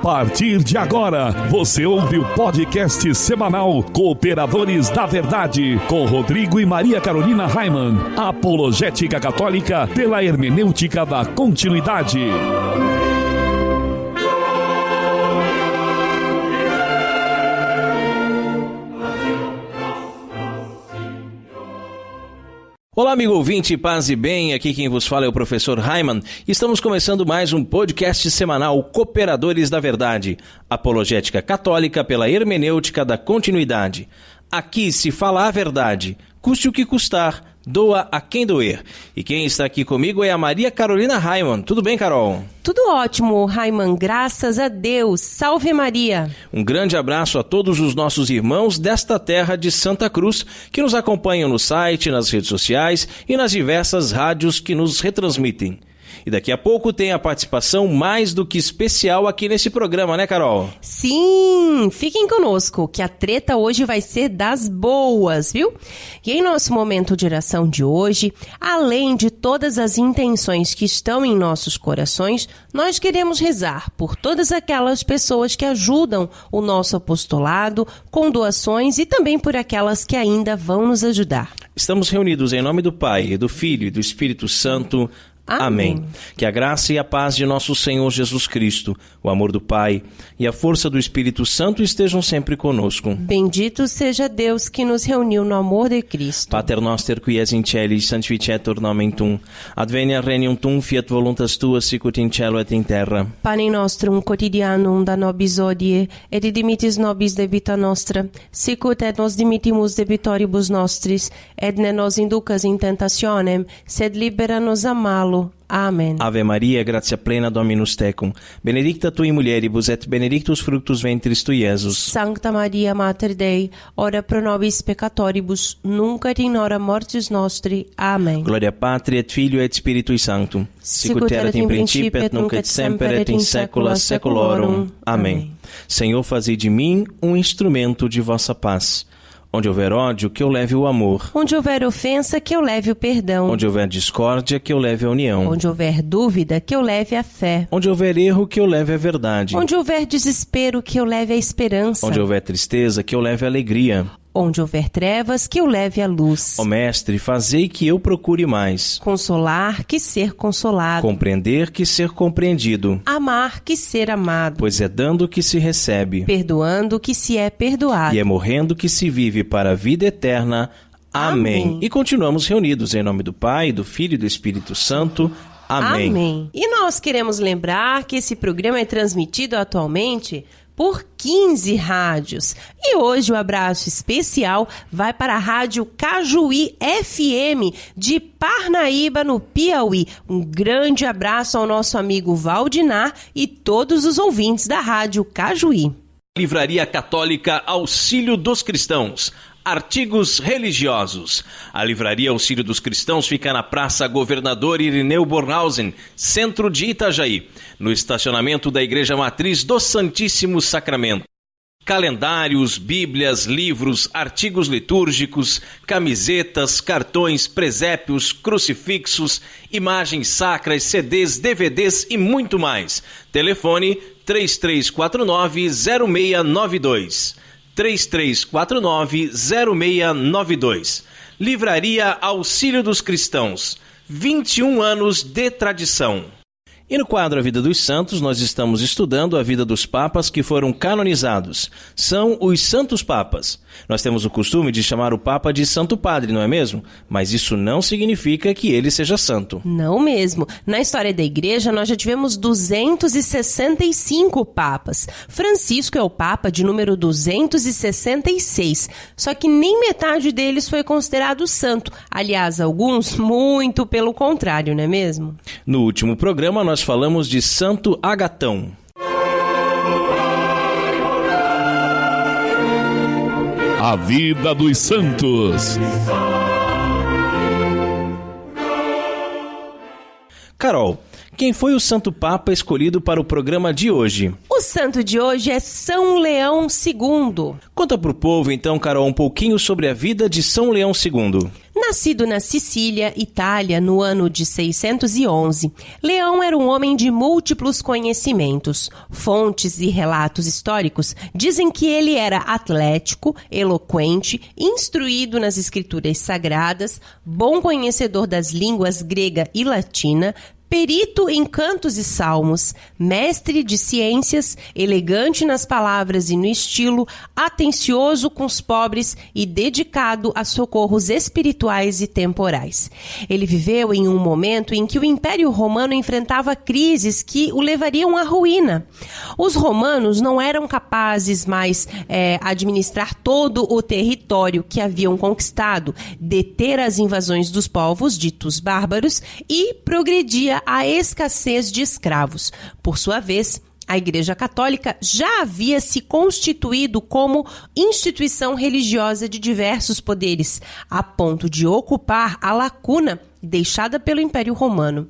partir de agora, você ouve o podcast semanal Cooperadores da Verdade, com Rodrigo e Maria Carolina Raimann, apologética católica pela hermenêutica da continuidade. Olá, amigo ouvinte, paz e bem, aqui quem vos fala é o professor Raimann. Estamos começando mais um podcast semanal Cooperadores da Verdade, apologética católica pela hermenêutica da continuidade. Aqui se fala a verdade, custe o que custar, doa a quem doer. E quem está aqui comigo é a Maria Carolina Raimann. Tudo bem, Carol? Tudo ótimo, Raimann, graças a Deus. Salve Maria! Um grande abraço a todos os nossos irmãos desta terra de Santa Cruz, que nos acompanham no site, nas redes sociais e nas diversas rádios que nos retransmitem. E daqui a pouco tem a participação mais do que especial aqui nesse programa, né, Carol? Sim, fiquem conosco, que a treta hoje vai ser das boas, viu? E em nosso momento de oração de hoje, além de todas as intenções que estão em nossos corações, nós queremos rezar por todas aquelas pessoas que ajudam o nosso apostolado com doações e também por aquelas que ainda vão nos ajudar. Estamos reunidos em nome do Pai, do Filho e do Espírito Santo. Amém. Que a graça e a paz de nosso Senhor Jesus Cristo, o amor do Pai e a força do Espírito Santo estejam sempre conosco. Bendito seja Deus que nos reuniu no amor de Cristo. Pater noster qui es in celis, sanctificetur nomen tuum, adveniat regnum tuum, fiat voluntas tua, sicut in cielo et in terra. Panem nostrum quotidianum da nobis hodie, et dimitis nobis debita nostra, sicut et nos dimittimus debitoribus nostris, et ne nos inducas in tentationem, sed libera nos a malo. Amen. Ave Maria, gratia plena Dominus tecum, benedicta tui mulieribus et benedictus fructus ventris tui, Iesus. Sancta Maria, Mater Dei, ora pro nobis peccatoribus, nunc et in hora mortis nostri. Amen. Gloria Patri et Filio et Spiritui Sanctum, sicut erat in principio et nunc et semper et in saecula saeculorum. Amém. Senhor, fazei de mim um instrumento de vossa paz. Onde houver ódio, que eu leve o amor. Onde houver ofensa, que eu leve o perdão. Onde houver discórdia, que eu leve a união. Onde houver dúvida, que eu leve a fé. Onde houver erro, que eu leve a verdade. Onde houver desespero, que eu leve a esperança. Onde houver tristeza, que eu leve a alegria. Onde houver trevas, que eu leve a luz. Ó Mestre, fazei que eu procure mais. Consolar, que ser consolado. Compreender, que ser compreendido. Amar, que ser amado. Pois é dando que se recebe. Perdoando, que se é perdoado. E é morrendo que se vive para a vida eterna. Amém. E continuamos reunidos em nome do Pai, do Filho e do Espírito Santo. Amém. Amém. E nós queremos lembrar que esse programa é transmitido atualmente por 15 rádios. E hoje o abraço especial vai para a Rádio Cajuí FM de Parnaíba, no Piauí. Um grande abraço ao nosso amigo Valdinar e todos os ouvintes da Rádio Cajuí. Livraria Católica Auxílio dos Cristãos. Artigos religiosos. A Livraria Auxílio dos Cristãos fica na Praça Governador Irineu Bornhausen, centro de Itajaí, no estacionamento da Igreja Matriz do Santíssimo Sacramento. Calendários, bíblias, livros, artigos litúrgicos, camisetas, cartões, presépios, crucifixos, imagens sacras, CDs, DVDs e muito mais. Telefone 3349-0692. 3349-0692. Livraria Auxílio dos Cristãos. 21 anos de tradição. E no quadro A Vida dos Santos, nós estamos estudando a vida dos papas que foram canonizados. São os Santos Papas. Nós temos o costume de chamar o Papa de Santo Padre, não é mesmo? Mas isso não significa que ele seja santo. Não mesmo. Na história da Igreja, nós já tivemos 265 papas. Francisco é o Papa de número 266. Só que nem metade deles foi considerado santo. Aliás, alguns muito pelo contrário, não é mesmo? No último programa, nós falamos de Santo Agatão. A vida dos santos. Carol, quem foi o Santo Papa escolhido para o programa de hoje? O santo de hoje é São Leão II. Conta pro povo, então, Carol, um pouquinho sobre a vida de São Leão II. Na Nascido na Sicília, Itália, no ano de 611, Leão era um homem de múltiplos conhecimentos. Fontes e relatos históricos dizem que ele era atlético, eloquente, instruído nas escrituras sagradas, bom conhecedor das línguas grega e latina, perito em cantos e salmos, mestre de ciências, elegante nas palavras e no estilo, atencioso com os pobres e dedicado a socorros espirituais e temporais. Ele viveu em um momento em que o Império Romano enfrentava crises que o levariam à ruína. Os romanos não eram capazes mais administrar todo o território que haviam conquistado, deter as invasões dos povos ditos bárbaros e progredia a escassez de escravos. Por sua vez, a Igreja Católica já havia se constituído como instituição religiosa de diversos poderes, a ponto de ocupar a lacuna deixada pelo Império Romano.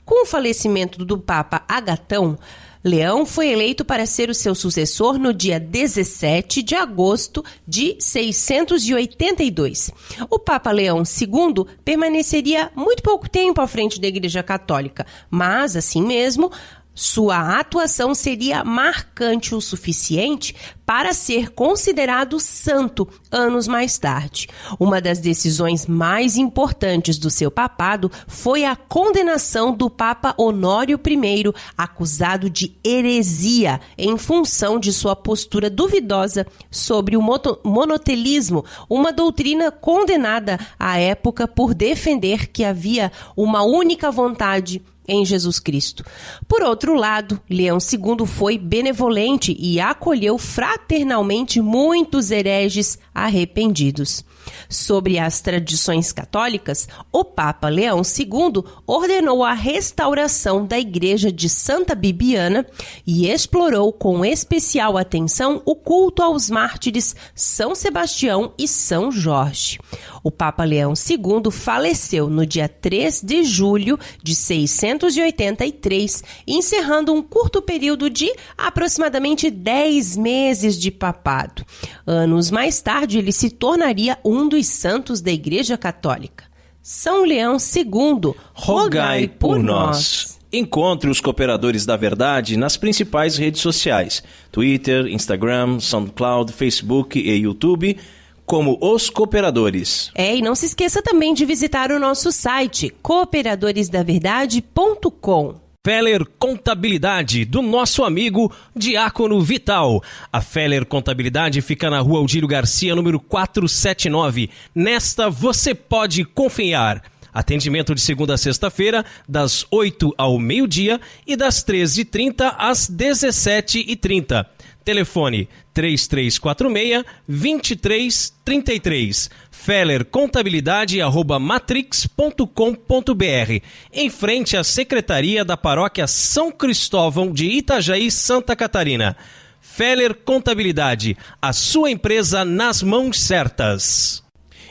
Com o falecimento do Papa Agatão, Leão foi eleito para ser o seu sucessor no dia 17 de agosto de 682. O Papa Leão II permaneceria muito pouco tempo à frente da Igreja Católica, mas, assim mesmo, sua atuação seria marcante o suficiente para ser considerado santo anos mais tarde. Uma das decisões mais importantes do seu papado foi a condenação do Papa Honório I, acusado de heresia em função de sua postura duvidosa sobre o monotelismo, uma doutrina condenada à época por defender que havia uma única vontade em Jesus Cristo. Por outro lado, Leão II foi benevolente e acolheu fraternalmente muitos hereges arrependidos. Sobre as tradições católicas, o Papa Leão II ordenou a restauração da Igreja de Santa Bibiana e explorou com especial atenção o culto aos mártires São Sebastião e São Jorge. O Papa Leão II faleceu no dia 3 de julho de 683, encerrando um curto período de aproximadamente 10 meses de papado. Anos mais tarde, ele se tornaria um dos santos da Igreja Católica. São Leão II, rogai por nós. Encontre os Cooperadores da Verdade nas principais redes sociais: Twitter, Instagram, SoundCloud, Facebook e YouTube, como Os Cooperadores. E não se esqueça também de visitar o nosso site, cooperadoresdaverdade.com. Feller Contabilidade, do nosso amigo Diácono Vital. A Feller Contabilidade fica na Rua Aldílio Garcia, número 479. Nesta você pode confiar. Atendimento de segunda a sexta-feira, das 8 ao meio-dia e das 13h30 às 17h30. Telefone 3346-2333. fellercontabilidade@matrix.com.br, em frente à Secretaria da Paróquia São Cristóvão de Itajaí, Santa Catarina. Feller Contabilidade, a sua empresa nas mãos certas.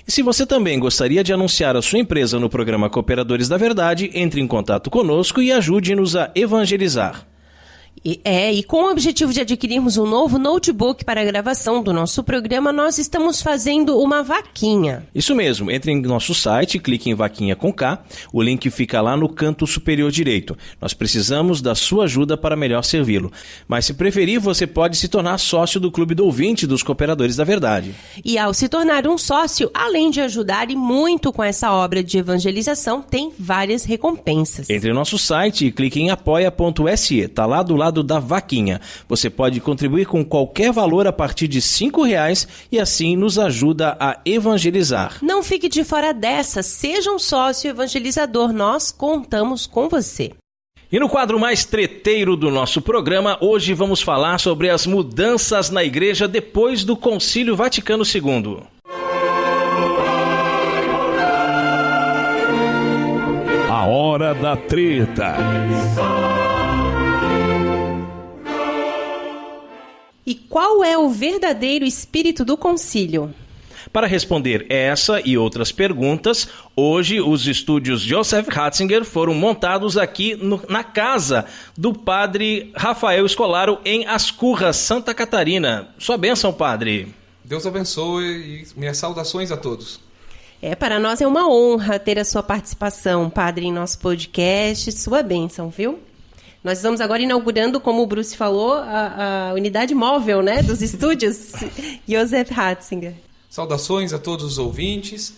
E se você também gostaria de anunciar a sua empresa no programa Cooperadores da Verdade, entre em contato conosco e ajude-nos a evangelizar. E com o objetivo de adquirirmos um novo notebook para a gravação do nosso programa, nós estamos fazendo uma vaquinha. Isso mesmo, entre em nosso site, clique em Vaquinha com K, o link fica lá no canto superior direito. Nós precisamos da sua ajuda para melhor servi-lo. Mas se preferir, você pode se tornar sócio do Clube do Ouvinte dos Cooperadores da Verdade. E ao se tornar um sócio, além de ajudar e muito com essa obra de evangelização, tem várias recompensas. Entre em nosso site e clique em apoia.se, está lá do lado da vaquinha. Você pode contribuir com qualquer valor a partir de R$5 e assim nos ajuda a evangelizar. Não fique de fora dessa, seja um sócio evangelizador, nós contamos com você. E no quadro mais treteiro do nosso programa, hoje vamos falar sobre as mudanças na igreja depois do Concílio Vaticano II. A hora da treta. E qual é o verdadeiro espírito do concílio? Para responder essa e outras perguntas, hoje os estúdios Joseph Ratzinger foram montados aqui na casa do padre Rafael Escolaro, em Ascurra, Santa Catarina. Sua bênção, padre. Deus abençoe e minhas saudações a todos. Para nós é uma honra ter a sua participação, padre, em nosso podcast. Sua bênção, viu? Nós estamos agora inaugurando, como o Bruce falou, a unidade móvel, né, dos estúdios Joseph Ratzinger. Saudações a todos os ouvintes,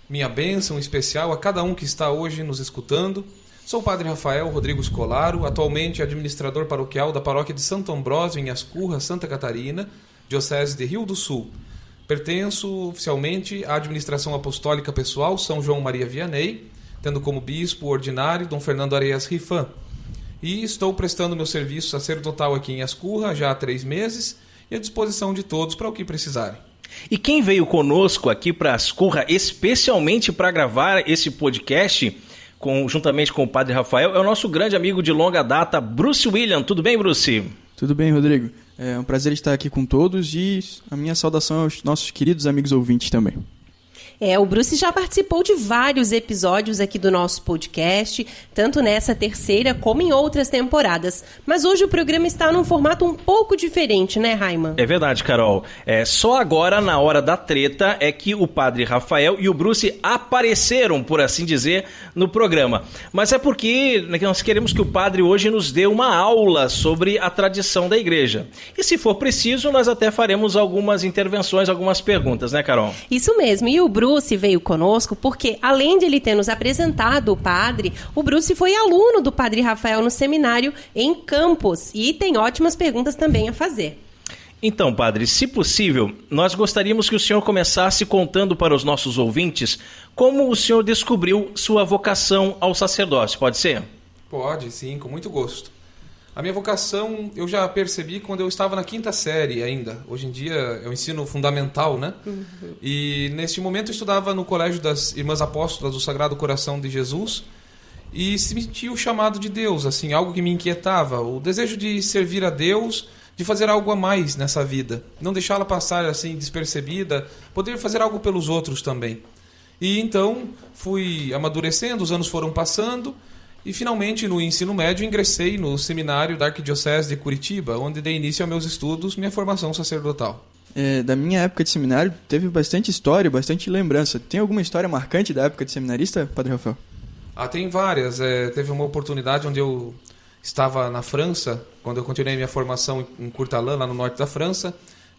minha bênção especial a cada um que está hoje nos escutando. Sou o padre Rafael Rodrigo Scolaro, atualmente administrador paroquial da paróquia de Santo Ambrósio, em Ascurra, Santa Catarina, diocese de Rio do Sul. Pertenço oficialmente à administração apostólica pessoal São João Maria Vianney, tendo como bispo ordinário Dom Fernando Areias Rifan. E estou prestando meu serviço sacerdotal aqui em Ascurra já há 3 meses e à disposição de todos para o que precisarem. E quem veio conosco aqui para Ascurra, especialmente para gravar esse podcast, juntamente com o padre Rafael, é o nosso grande amigo de longa data, Bruce William. Tudo bem, Bruce? Tudo bem, Rodrigo. É um prazer estar aqui com todos e a minha saudação aos nossos queridos amigos ouvintes também. O Bruce já participou de vários episódios aqui do nosso podcast, tanto nessa terceira como em outras temporadas. Mas hoje o programa está num formato um pouco diferente, né, Raiman? É verdade, Carol. Só agora, na hora da treta, é que o padre Rafael e o Bruce apareceram, por assim dizer, no programa. Mas é porque nós queremos que o padre hoje nos dê uma aula sobre a tradição da igreja. E se for preciso, nós até faremos algumas intervenções, algumas perguntas, né, Carol? Isso mesmo. E o Bruce veio conosco porque, além de ele ter nos apresentado o padre, o Bruce foi aluno do padre Rafael no seminário em Campos e tem ótimas perguntas também a fazer. Então, padre, se possível, nós gostaríamos que o senhor começasse contando para os nossos ouvintes como o senhor descobriu sua vocação ao sacerdócio. Pode ser? Pode, sim, com muito gosto. A minha vocação eu já percebi quando eu estava na 5ª série ainda. Hoje em dia é o ensino fundamental, né? Uhum. E neste momento eu estudava no Colégio das Irmãs Apóstolas do Sagrado Coração de Jesus e senti o chamado de Deus, assim, algo que me inquietava, o desejo de servir a Deus, de fazer algo a mais nessa vida, não deixá-la passar assim despercebida, poder fazer algo pelos outros também. E então fui amadurecendo, os anos foram passando. E finalmente, no ensino médio, ingressei no seminário da Arquidiocese de Curitiba, onde dei início aos meus estudos, minha formação sacerdotal. Da minha época de seminário, teve bastante história, bastante lembrança. Tem alguma história marcante da época de seminarista, Padre Rafael? Tem várias. Teve uma oportunidade onde eu estava na França, quando eu continuei minha formação em Courtalin, lá no norte da França.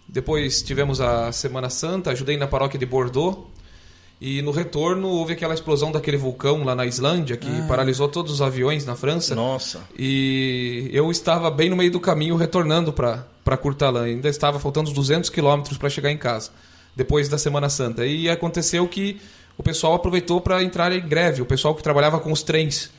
Depois tivemos a Semana Santa, ajudei na paróquia de Bordeaux. E no retorno houve aquela explosão daquele vulcão lá na Islândia que paralisou todos os aviões na França. Nossa! E eu estava bem no meio do caminho retornando para Courtalin. Ainda estava faltando uns 200 quilômetros para chegar em casa, depois da Semana Santa. E aconteceu que o pessoal aproveitou para entrar em greve, o pessoal que trabalhava com os trens.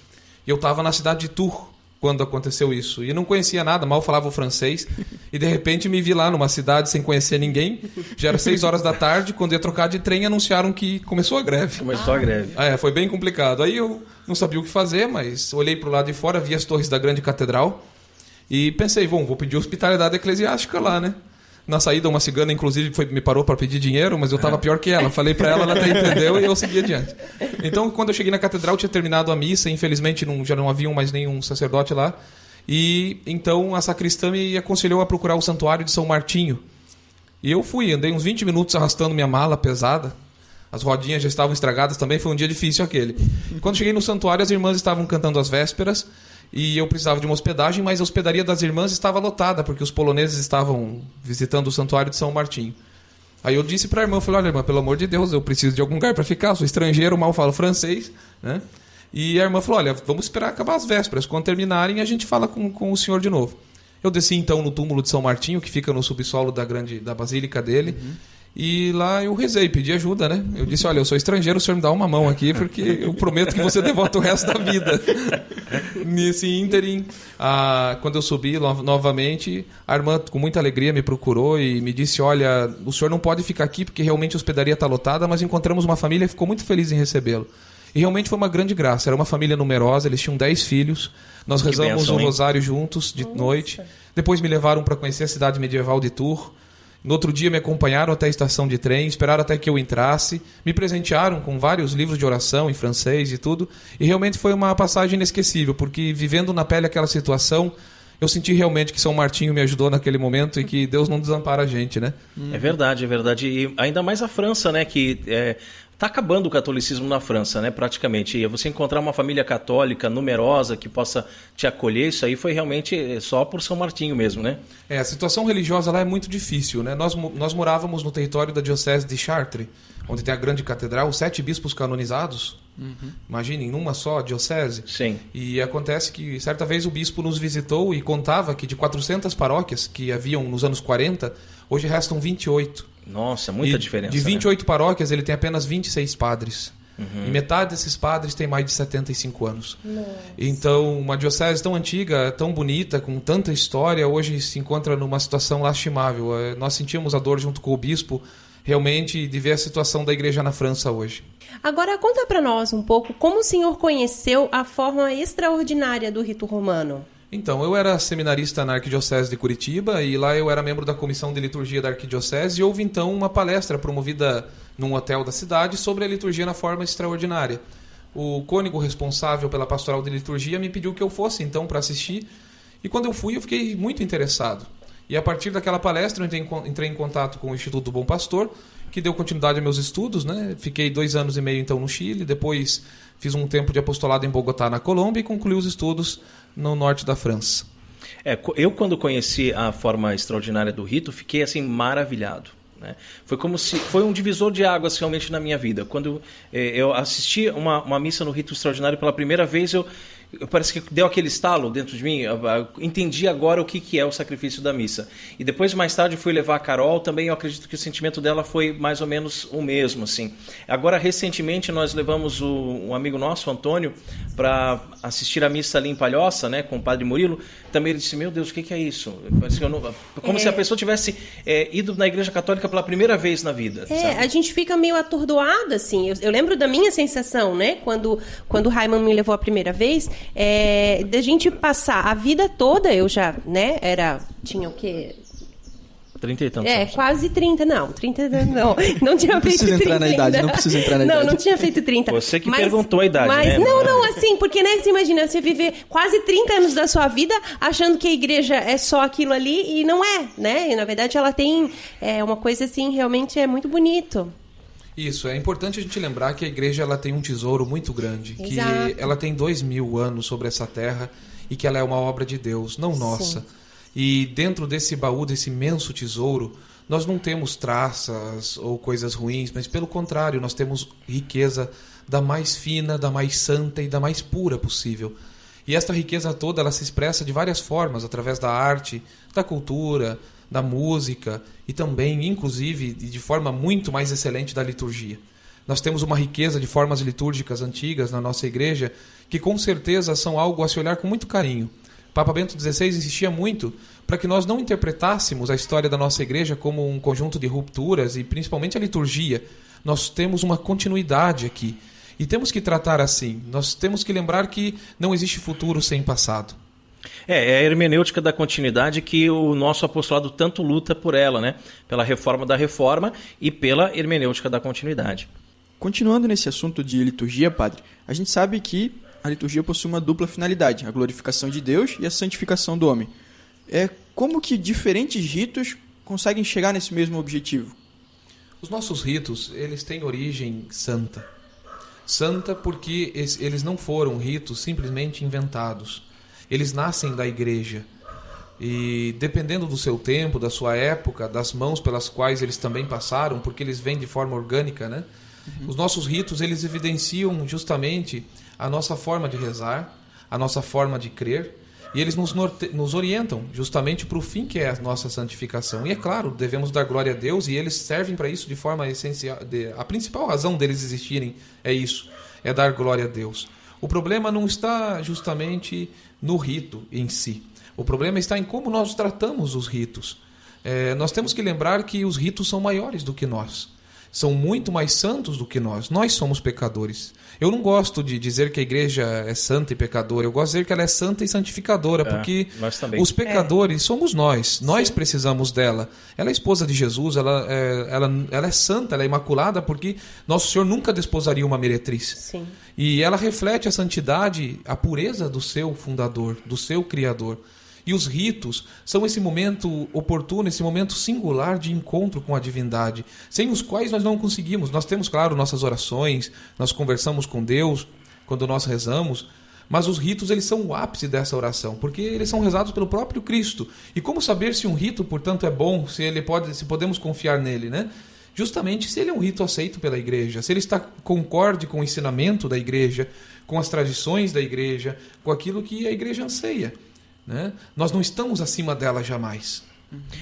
E eu estava na cidade de Tours quando aconteceu isso. E não conhecia nada, mal falava o francês. E de repente me vi lá numa cidade sem conhecer ninguém. Já era 6 horas da tarde, quando ia trocar de trem, anunciaram que começou a greve. Começou a greve. Foi bem complicado. Aí eu não sabia o que fazer, mas olhei para o lado de fora, vi as torres da grande catedral e pensei, vou pedir hospitalidade eclesiástica lá, né? Na saída, uma cigana, inclusive, me parou para pedir dinheiro, mas eu estava pior que ela. Falei para ela, ela até entendeu e eu segui adiante. Então, quando eu cheguei na catedral, tinha terminado a missa. Infelizmente, já não havia mais nenhum sacerdote lá. E então a sacristã me aconselhou a procurar o santuário de São Martinho. E eu fui, andei uns 20 minutos arrastando minha mala pesada. As rodinhas já estavam estragadas também, foi um dia difícil aquele. Quando cheguei no santuário, as irmãs estavam cantando as vésperas. E eu precisava de uma hospedagem, mas a hospedaria das irmãs estava lotada, porque os poloneses estavam visitando o santuário de São Martinho. Aí eu disse para a irmã, falei, olha irmã, pelo amor de Deus, eu preciso de algum lugar para ficar, sou estrangeiro, mal falo francês, né? E a irmã falou, olha, vamos esperar acabar as vésperas, quando terminarem a gente fala com o senhor de novo. Eu desci então no túmulo de São Martinho, que fica no subsolo da basílica dele, e lá eu rezei, pedi ajuda, né? Eu disse, olha, eu sou estrangeiro, o senhor me dá uma mão aqui, porque eu prometo que você devota o resto da vida. Nesse ínterim, quando eu subi novamente, a irmã com muita alegria me procurou e me disse, olha, o senhor não pode ficar aqui porque realmente a hospedaria está lotada, mas encontramos uma família que ficou muito feliz em recebê-lo. E realmente foi uma grande graça, era uma família numerosa, eles tinham 10 filhos, nós rezamos o rosário juntos de noite, depois me levaram para conhecer a cidade medieval de Tours. No outro dia me acompanharam até a estação de trem, esperaram até que eu entrasse, me presentearam com vários livros de oração em francês e tudo, e realmente foi uma passagem inesquecível, porque vivendo na pele aquela situação, eu senti realmente que São Martinho me ajudou naquele momento e que Deus não desampara a gente, né? É verdade, é verdade. E ainda mais a França, né, que Está acabando o catolicismo na França, né, praticamente. E você encontrar uma família católica numerosa que possa te acolher, isso aí foi realmente só por São Martinho mesmo, né? A situação religiosa lá é muito difícil, né? Nós morávamos no território da diocese de Chartres, onde tem a grande catedral, 7 bispos canonizados. Imaginem, numa só diocese. Sim. E acontece que certa vez o bispo nos visitou e contava que de 400 paróquias que haviam nos anos 40, hoje restam 28. Nossa, muita diferença. De 28 paróquias, ele tem apenas 26 padres. E metade desses padres tem mais de 75 anos. Nossa. Então, uma diocese tão antiga, tão bonita, com tanta história, hoje se encontra numa situação lastimável. Nós sentimos a dor junto com o bispo, realmente, de ver a situação da igreja na França hoje. Agora, conta para nós um pouco como o senhor conheceu a forma extraordinária do rito romano. Então, eu era seminarista na Arquidiocese de Curitiba e lá eu era membro da comissão de liturgia da Arquidiocese e houve então uma palestra promovida num hotel da cidade sobre a liturgia na forma extraordinária. O cônego responsável pela pastoral de liturgia me pediu que eu fosse então para assistir e quando eu fui eu fiquei muito interessado. E a partir daquela palestra eu entrei em contato com o Instituto do Bom Pastor, que deu continuidade aos meus estudos, né? Fiquei 2 anos e meio então no Chile, depois fiz um tempo de apostolado em Bogotá, na Colômbia, e concluí os estudos no norte da França. Eu quando conheci a forma extraordinária do rito, fiquei assim maravilhado. Né? Foi um divisor de águas realmente na minha vida. Quando eu assisti uma missa no rito extraordinário pela primeira vez, parece que deu aquele estalo dentro de mim, eu entendi agora o que é o sacrifício da missa. E depois, mais tarde, fui levar a Carol, também eu acredito que o sentimento dela foi mais ou menos o mesmo. Assim. Agora, recentemente, nós levamos um amigo nosso, o Antônio, para assistir a missa ali em Palhoça, né, com o padre Murilo. Também ele disse, meu Deus, o que é isso? Como se a pessoa tivesse ido na igreja católica pela primeira vez na vida. Sabe? A gente fica meio atordoada, assim. Eu lembro da minha sensação, né, quando o Raimundo me levou a primeira vez, da gente passar a vida toda, eu já, né, tinha o quê? 30 e tantos anos. Quase 30, não. 30 não tinha feito 30 ainda. Não precisa entrar na idade. Não tinha feito 30. Você que perguntou a idade, mas, né? Não, assim, porque, né, você imagina, você viver quase 30 anos da sua vida achando que a igreja é só aquilo ali e não é, né? E, na verdade, ela tem uma coisa, assim, realmente é muito bonito. Isso, é importante a gente lembrar que a igreja ela tem um tesouro muito grande, Exato. que ela tem 2000 anos sobre essa terra e que ela é uma obra de Deus, não nossa. Sim. E dentro desse baú, desse imenso tesouro, nós não temos traças ou coisas ruins, mas pelo contrário, nós temos riqueza da mais fina, da mais santa e da mais pura possível. E esta riqueza toda ela se expressa de várias formas, através da arte, da cultura, da música e também, inclusive, de forma muito mais excelente da liturgia. Nós temos uma riqueza de formas litúrgicas antigas na nossa igreja que com certeza são algo a se olhar com muito carinho. Papa Bento XVI insistia muito para que nós não interpretássemos a história da nossa igreja como um conjunto de rupturas e principalmente a liturgia. Nós temos uma continuidade aqui e temos que tratar assim. Nós temos que lembrar que não existe futuro sem passado. É a hermenêutica da continuidade que o nosso apostolado tanto luta por ela, né? Pela reforma da reforma e pela hermenêutica da continuidade. Continuando nesse assunto de liturgia, padre, a gente sabe que a liturgia possui uma dupla finalidade, a glorificação de Deus e a santificação do homem. Como que diferentes ritos conseguem chegar nesse mesmo objetivo? Os nossos ritos, eles têm origem santa. Santa porque eles não foram ritos simplesmente inventados. Eles nascem da igreja. E dependendo do seu tempo, da sua época, das mãos pelas quais eles também passaram, porque eles vêm de forma orgânica, né? Os nossos ritos, eles evidenciam justamente a nossa forma de rezar, a nossa forma de crer, e eles nos orientam justamente para o fim que é a nossa santificação. E é claro, devemos dar glória a Deus e eles servem para isso de forma essencial. A principal razão deles existirem é isso, é dar glória a Deus. O problema não está justamente no rito em si. O problema está em como nós tratamos os ritos. Nós temos que lembrar que os ritos são maiores do que nós. São muito mais santos do que nós. Nós somos pecadores. Eu não gosto de dizer que a igreja é santa e pecadora. Eu gosto de dizer que ela é santa e santificadora, porque os pecadores somos nós. Nós Sim. precisamos dela. Ela é esposa de Jesus, ela é santa, ela é imaculada, porque nosso Senhor nunca desposaria uma meretriz. Sim. E ela reflete a santidade, a pureza do seu fundador, do seu Criador. E os ritos são esse momento oportuno, esse momento singular de encontro com a divindade, sem os quais nós não conseguimos. Nós temos, claro, nossas orações, nós conversamos com Deus quando nós rezamos, mas os ritos, eles são o ápice dessa oração, porque eles são rezados pelo próprio Cristo. E como saber se um rito, portanto, é bom, se podemos confiar nele, né? Justamente se ele é um rito aceito pela igreja, se ele concorde com o ensinamento da igreja, com as tradições da igreja, com aquilo que a igreja anseia, né? Nós não estamos acima dela jamais.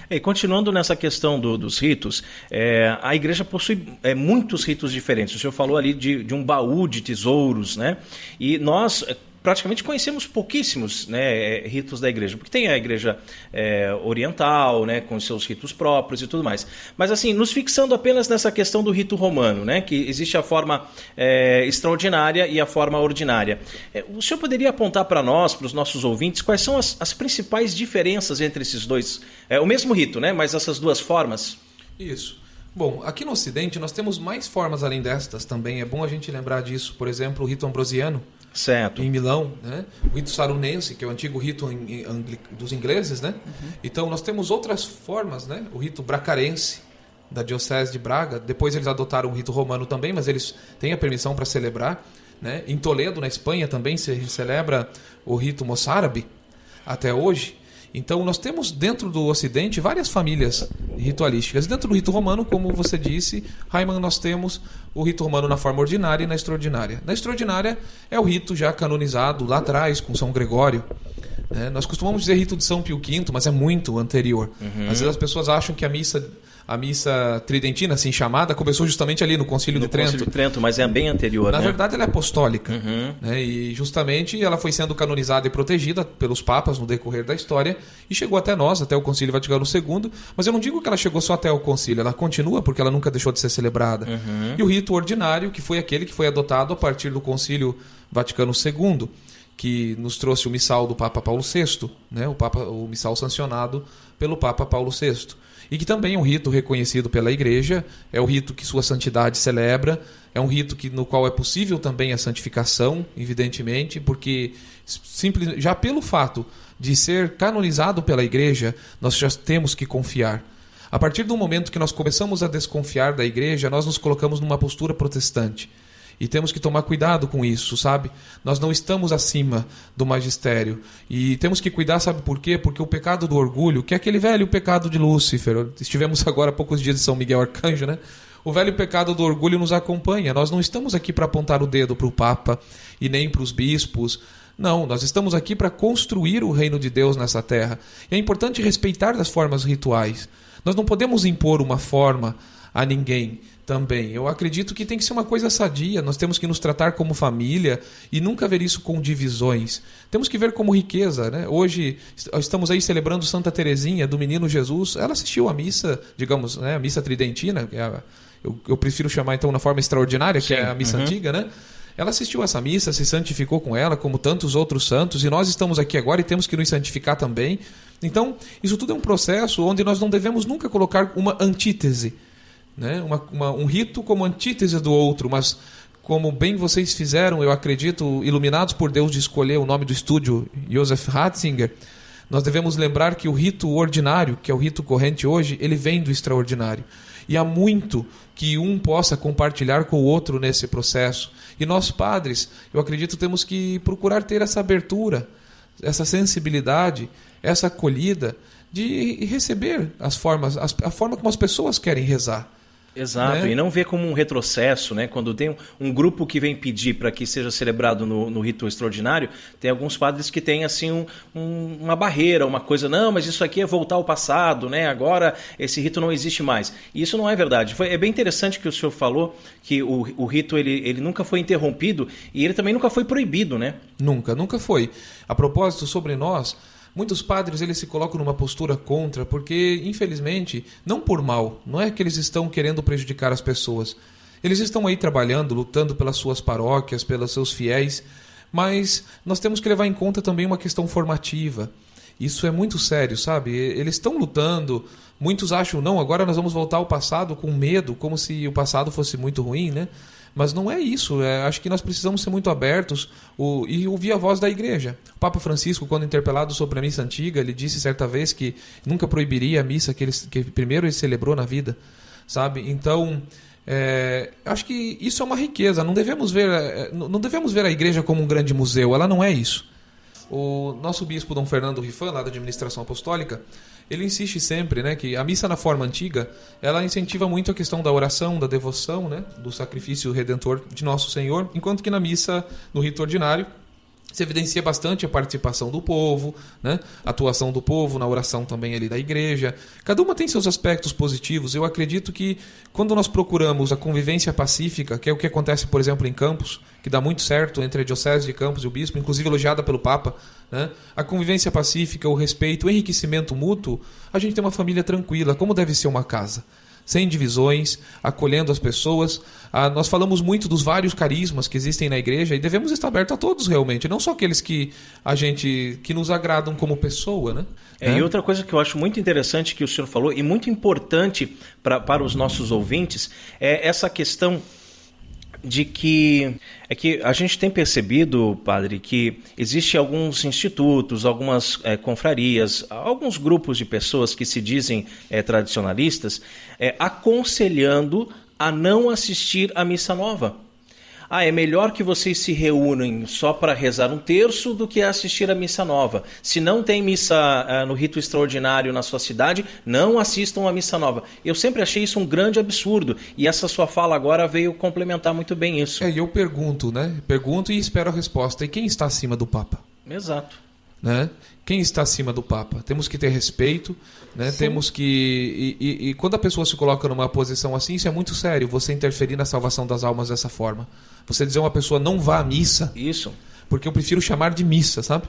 E continuando nessa questão dos ritos, a igreja possui muitos ritos diferentes. O senhor falou ali de um baú de tesouros, né? E nós praticamente conhecemos pouquíssimos, né, ritos da igreja, porque tem a igreja oriental, né, com seus ritos próprios e tudo mais. Mas assim, nos fixando apenas nessa questão do rito romano, né, que existe a forma extraordinária e a forma ordinária. O senhor poderia apontar para nós, para os nossos ouvintes, quais são as principais diferenças entre esses dois? O mesmo rito, né, mas essas duas formas? Isso. Bom, aqui no Ocidente nós temos mais formas além destas também. É bom a gente lembrar disso. Por exemplo, o rito ambrosiano, certo, em Milão, né? O rito sarunense, que é o antigo rito dos ingleses, né? Então nós temos outras formas, né? O rito bracarense, da Diocese de Braga. Depois eles adotaram o rito romano também, mas eles têm a permissão para celebrar, né? Em Toledo, na Espanha, também se celebra o rito moçárabe até hoje. Então nós temos dentro do Ocidente várias famílias ritualísticas. Dentro do rito romano, como você disse, Raimann, nós temos o rito romano na forma ordinária e na extraordinária. Na extraordinária é o rito já canonizado lá atrás, com São Gregório. Nós costumamos dizer rito de São Pio V, mas é muito anterior. Às vezes as pessoas acham que a missa tridentina, assim chamada, começou justamente ali no Concílio de Trento. Concílio de Trento, mas é bem anterior. Na verdade, ela é apostólica. Né? E justamente ela foi sendo canonizada e protegida pelos papas no decorrer da história e chegou até nós, até o Concílio Vaticano II. Mas eu não digo que ela chegou só até o Concílio, ela continua porque ela nunca deixou de ser celebrada. E o rito ordinário, que foi aquele que foi adotado a partir do Concílio Vaticano II, que nos trouxe o missal do Papa Paulo VI, né? O missal sancionado pelo Papa Paulo VI. E que também é um rito reconhecido pela Igreja, é o rito que Sua Santidade celebra, é um rito no qual é possível também a santificação, evidentemente, porque já pelo fato de ser canonizado pela Igreja, nós já temos que confiar. A partir do momento que nós começamos a desconfiar da Igreja, nós nos colocamos numa postura protestante. E temos que tomar cuidado com isso, sabe? Nós não estamos acima do magistério. E temos que cuidar, sabe por quê? Porque o pecado do orgulho, que é aquele velho pecado de Lúcifer, estivemos agora há poucos dias de São Miguel Arcanjo, né? O velho pecado do orgulho nos acompanha. Nós não estamos aqui para apontar o dedo para o Papa e nem para os bispos. Não, nós estamos aqui para construir o reino de Deus nessa terra. E é importante respeitar as formas rituais. Nós não podemos impor uma forma a ninguém também. Eu acredito que tem que ser uma coisa sadia. Nós temos que nos tratar como família e nunca ver isso com divisões. Temos que ver como riqueza, né? Hoje estamos aí celebrando Santa Teresinha do Menino Jesus. Ela assistiu à missa, digamos, né? A missa tridentina, eu prefiro chamar então na forma extraordinária, que é a missa antiga, né? Ela assistiu essa missa, se santificou com ela, como tantos outros santos, e nós estamos aqui agora e temos que nos santificar também. Então, isso tudo é um processo onde nós não devemos nunca colocar uma antítese, né? Um rito como antítese do outro, mas como bem vocês fizeram, eu acredito, iluminados por Deus de escolher o nome do estúdio, Joseph Ratzinger, nós devemos lembrar que o rito ordinário, que é o rito corrente hoje, ele vem do extraordinário. E há muito que um possa compartilhar com o outro nesse processo. E nós, padres, eu acredito, temos que procurar ter essa abertura, essa sensibilidade, essa acolhida de receber a forma como as pessoas querem rezar. Exato, né? E não ver como um retrocesso, né? Quando tem um grupo que vem pedir para que seja celebrado no rito extraordinário, tem alguns padres que têm assim uma barreira, uma coisa, não, mas isso aqui é voltar ao passado, né? Agora esse rito não existe mais. E isso não é verdade. É bem interessante que o senhor falou que o rito ele nunca foi interrompido e ele também nunca foi proibido, né? Nunca foi. A propósito, sobre nós, muitos padres eles se colocam numa postura contra, porque, infelizmente, não por mal, não é que eles estão querendo prejudicar as pessoas. Eles estão aí trabalhando, lutando pelas suas paróquias, pelos seus fiéis, mas nós temos que levar em conta também uma questão formativa. Isso é muito sério, sabe? Eles estão lutando, muitos acham, não, agora nós vamos voltar ao passado com medo, como se o passado fosse muito ruim, né? Mas não é isso. Acho que nós precisamos ser muito abertos e ouvir a voz da igreja. O Papa Francisco, quando interpelado sobre a missa antiga, ele disse certa vez que nunca proibiria a missa que primeiro ele celebrou na vida, sabe? Então, acho que isso é uma riqueza. Não devemos ver a igreja como um grande museu. Ela não é isso. O nosso bispo Dom Fernando Rifan, lá da administração apostólica, ele insiste sempre, né, que a missa na forma antiga, ela incentiva muito a questão da oração, da devoção, né, do sacrifício redentor de Nosso Senhor, enquanto que na missa, no rito ordinário, se evidencia bastante a participação do povo, né, a atuação do povo na oração também ali da igreja. Cada uma tem seus aspectos positivos. Eu acredito que quando nós procuramos a convivência pacífica, que é o que acontece, por exemplo, em Campos, que dá muito certo entre a Diocese de Campos e o Bispo, inclusive elogiada pelo Papa, né, a convivência pacífica, o respeito, o enriquecimento mútuo, a gente tem uma família tranquila, como deve ser uma casa. Sem divisões, acolhendo as pessoas. Nós falamos muito dos vários carismas que existem na igreja e devemos estar abertos a todos realmente, não só aqueles que nos agradam como pessoa, né? E outra coisa que eu acho muito interessante que o senhor falou e muito importante para os nossos ouvintes é essa questão de que a gente tem percebido, padre, que existe alguns institutos, algumas confrarias, alguns grupos de pessoas que se dizem tradicionalistas, aconselhando a não assistir à missa nova. É melhor que vocês se reúnem só para rezar um terço do que assistir a missa nova. Se não tem missa no rito extraordinário na sua cidade, não assistam a missa nova. Eu sempre achei isso um grande absurdo. E essa sua fala agora veio complementar muito bem isso. E eu pergunto, né? Pergunto e espero a resposta. E quem está acima do Papa? Exato. Né? Quem está acima do Papa? Temos que ter respeito, né? Temos que... E quando a pessoa se coloca numa posição assim, isso é muito sério, você interferir na salvação das almas dessa forma. Você dizer a uma pessoa, não vá à missa. Isso. Porque eu prefiro chamar de missa, sabe?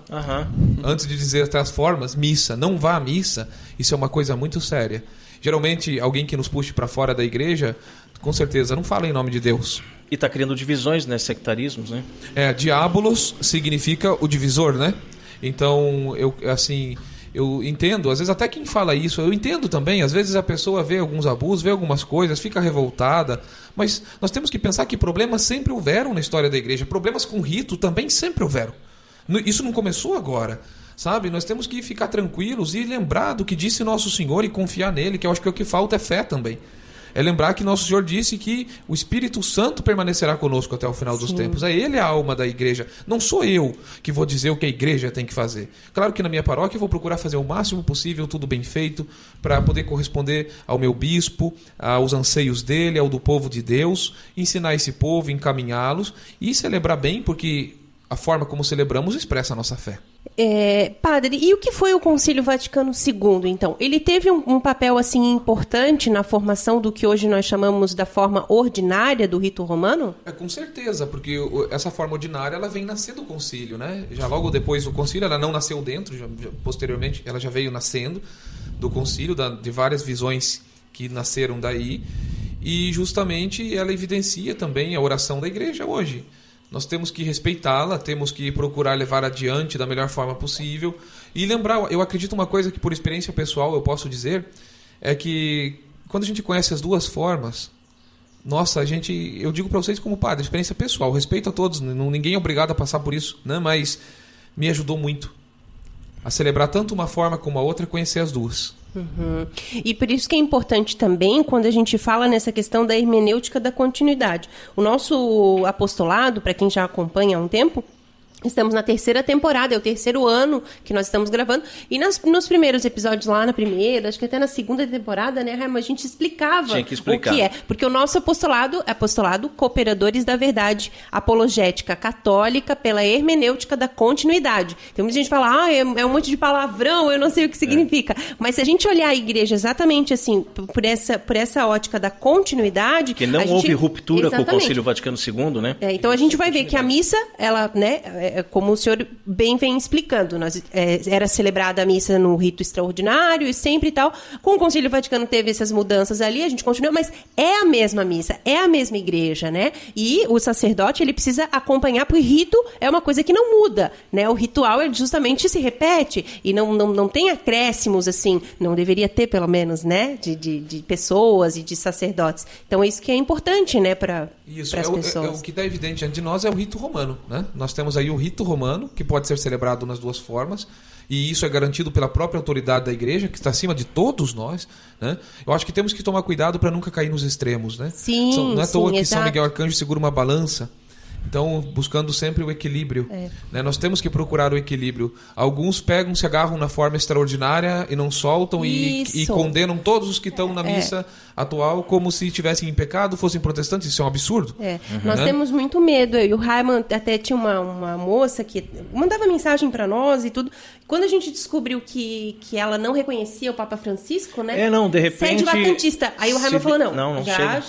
Antes de dizer até as formas, missa. Não vá à missa. Isso é uma coisa muito séria. Geralmente, alguém que nos puxe para fora da igreja, com certeza, não fala em nome de Deus. E está criando divisões, né? Sectarismos, né? Diabolos significa o divisor, né? Então, eu entendo, às vezes até quem fala isso, eu entendo também, às vezes a pessoa vê alguns abusos, vê algumas coisas, fica revoltada, mas nós temos que pensar que problemas sempre houveram na história da igreja, problemas com rito também sempre houveram. Isso não começou agora, sabe? Nós temos que ficar tranquilos e lembrar do que disse Nosso Senhor e confiar nele, que eu acho que o que falta é fé também. É lembrar que Nosso Senhor disse que o Espírito Santo permanecerá conosco até o final dos tempos. É Ele a alma da igreja. Não sou eu que vou dizer o que a igreja tem que fazer. Claro que na minha paróquia eu vou procurar fazer o máximo possível, tudo bem feito, para poder corresponder ao meu bispo, aos anseios dele, ao do povo de Deus, ensinar esse povo, encaminhá-los e celebrar bem, porque a forma como celebramos expressa a nossa fé. Padre, e o que foi o Concílio Vaticano II, então? Ele teve um papel assim importante na formação do que hoje nós chamamos da forma ordinária do rito romano? Com certeza, porque essa forma ordinária ela vem nascendo do concílio, né? Já logo depois do concílio, ela não nasceu dentro, posteriormente ela já veio nascendo do concílio, de várias visões que nasceram daí, e justamente ela evidencia também a oração da igreja hoje. Nós temos que respeitá-la, temos que procurar levar adiante da melhor forma possível. E lembrar, eu acredito uma coisa que por experiência pessoal eu posso dizer, é que quando a gente conhece as duas formas, eu digo para vocês como padre, experiência pessoal, respeito a todos, ninguém é obrigado a passar por isso, né? Mas me ajudou muito a celebrar tanto uma forma como a outra, conhecer as duas. E por isso que é importante também, quando a gente fala nessa questão da hermenêutica da continuidade. O nosso apostolado, para quem já acompanha há um tempo, estamos na 3ª temporada, é o 3º ano que nós estamos gravando. E nos primeiros episódios lá na primeira, acho que até na 2ª temporada, né, Raima, a gente explicava o que é. Porque o nosso apostolado é apostolado Cooperadores da Verdade, apologética católica pela hermenêutica da continuidade. Então a gente fala, é um monte de palavrão, eu não sei o que significa. Mas se a gente olhar a igreja exatamente assim, por essa ótica da continuidade... Que não houve ruptura com o Concílio Vaticano II, né? Então a gente vai ver que a missa, ela, né... como o senhor bem vem explicando, era celebrada a missa no rito extraordinário e sempre e tal. Com o Concílio Vaticano teve essas mudanças ali, a gente continua, mas é a mesma missa, é a mesma igreja, né? E o sacerdote, ele precisa acompanhar, porque o rito é uma coisa que não muda, né? O ritual, ele justamente se repete e não tem acréscimos, assim, não deveria ter, pelo menos, né? De pessoas e de sacerdotes. Então, é isso que é importante, né? Isso, para as pessoas. o que está evidente diante de nós é o rito romano, né? Nós temos aí o rito romano, que pode ser celebrado nas duas formas, e isso é garantido pela própria autoridade da igreja, que está acima de todos nós, né? Eu acho que temos que tomar cuidado para nunca cair nos extremos, né? Sim, não é à toa que São exato. Miguel Arcanjo segura uma balança. Então, buscando sempre o equilíbrio. Né? Nós temos que procurar o equilíbrio. Alguns pegam, se agarram na forma extraordinária e não soltam e condenam todos os que estão na missa atual como se estivessem em pecado, fossem protestantes. Isso é um absurdo. Nós temos muito medo. E o Raiman até tinha uma moça que mandava mensagem para nós e tudo. Quando a gente descobriu que ela não reconhecia o Papa Francisco, né? De repente... Sede vacantista. Aí o Raiman falou, não já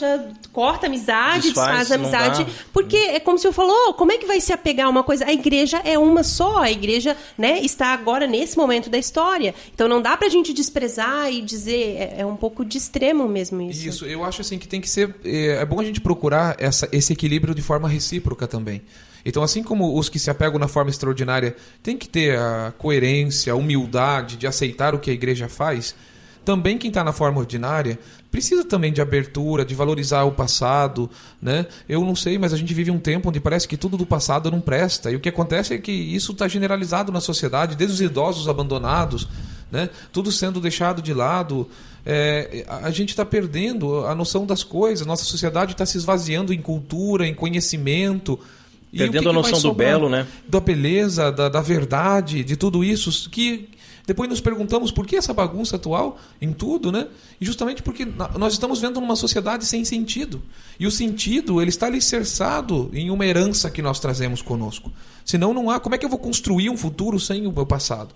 corta a amizade, desfaz a não amizade. dá. Porque é como o senhor falou, como é que vai se apegar a uma coisa? A igreja é uma só. A igreja, né, está agora nesse momento da história. Então não dá pra gente desprezar e dizer... É um pouco de extremo mesmo isso. Isso, eu acho assim que tem que ser... É bom a gente procurar esse equilíbrio de forma recíproca também. Então, assim como os que se apegam na forma extraordinária têm que ter a coerência, a humildade de aceitar o que a igreja faz, também quem está na forma ordinária precisa também de abertura, de valorizar o passado, né? Eu não sei, mas a gente vive um tempo onde parece que tudo do passado não presta. E o que acontece é que isso está generalizado na sociedade, desde os idosos abandonados, né? Tudo sendo deixado de lado. A gente está perdendo a noção das coisas. Nossa sociedade está se esvaziando em cultura, em conhecimento. Perdendo a noção do belo, né? Da beleza, da verdade, de tudo isso, que depois nos perguntamos por que essa bagunça atual em tudo, né? E justamente porque nós estamos vendo uma sociedade sem sentido. E o sentido, ele está alicerçado em uma herança que nós trazemos conosco. Senão não há... Como é que eu vou construir um futuro sem o meu passado?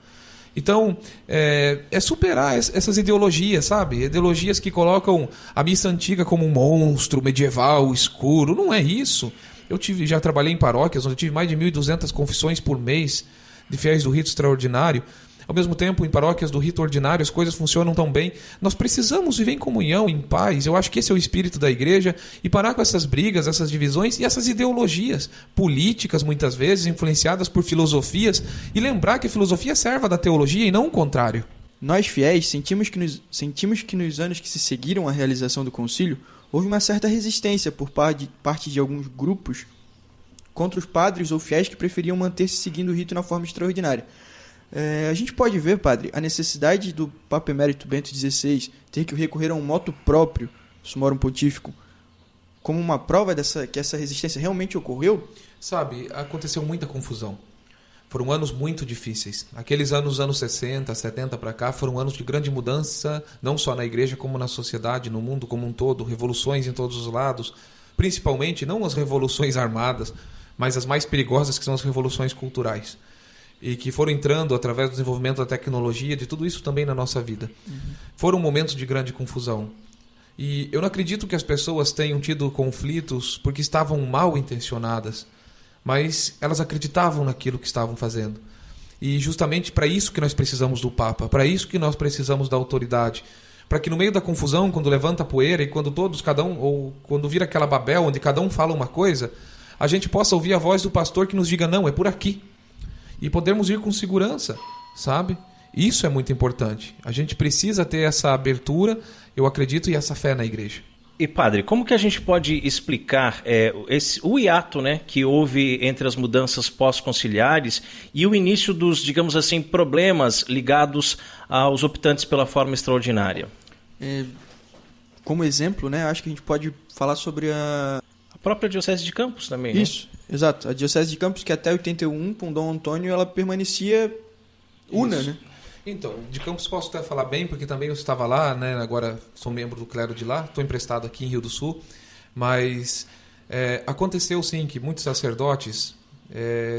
Então, é superar essas ideologias, sabe? Ideologias que colocam a missa antiga como um monstro medieval, escuro. Não é isso. Eu já trabalhei em paróquias onde eu tive mais de 1.200 confissões por mês de fiéis do rito extraordinário. Ao mesmo tempo, em paróquias do rito ordinário, as coisas funcionam tão bem. Nós precisamos viver em comunhão, em paz. Eu acho que esse é o espírito da igreja. E parar com essas brigas, essas divisões e essas ideologias políticas, muitas vezes, influenciadas por filosofias. E lembrar que a filosofia serve da teologia e não o contrário. Nós, fiéis, sentimos que nos anos que se seguiram à realização do concílio, houve uma certa resistência por parte de alguns grupos contra os padres ou fiéis que preferiam manter-se seguindo o rito na forma extraordinária. A gente pode ver, padre, a necessidade do Papa Emérito Bento XVI ter que recorrer a um motu próprio, Summorum Pontificum, como uma prova que essa resistência realmente ocorreu? Sabe, aconteceu muita confusão. Foram anos muito difíceis. Aqueles anos 60, 70 para cá, foram anos de grande mudança, não só na igreja, como na sociedade, no mundo como um todo, revoluções em todos os lados, principalmente não as revoluções armadas, mas as mais perigosas, que são as revoluções culturais, e que foram entrando através do desenvolvimento da tecnologia, de tudo isso também na nossa vida. Foram momentos de grande confusão. E eu não acredito que as pessoas tenham tido conflitos porque estavam mal intencionadas, mas elas acreditavam naquilo que estavam fazendo. E justamente para isso que nós precisamos do Papa, para isso que nós precisamos da autoridade, para que no meio da confusão, quando levanta a poeira e quando ou quando vira aquela Babel, onde cada um fala uma coisa, a gente possa ouvir a voz do pastor que nos diga, não, é por aqui. E podermos ir com segurança, sabe? Isso é muito importante. A gente precisa ter essa abertura, eu acredito, e essa fé na igreja. E padre, como que a gente pode explicar o hiato, né, que houve entre as mudanças pós-conciliares e o início dos, digamos assim, problemas ligados aos optantes pela forma extraordinária? Como exemplo, né, acho que a gente pode falar sobre a própria Diocese de Campos também, Isso, né? Exato. A Diocese de Campos, que até 81, com Dom Antônio, ela permanecia una, né? Então, de Campos posso até falar bem, porque também eu estava lá, né? Agora sou membro do clero de lá, estou emprestado aqui em Rio do Sul, mas aconteceu sim que muitos sacerdotes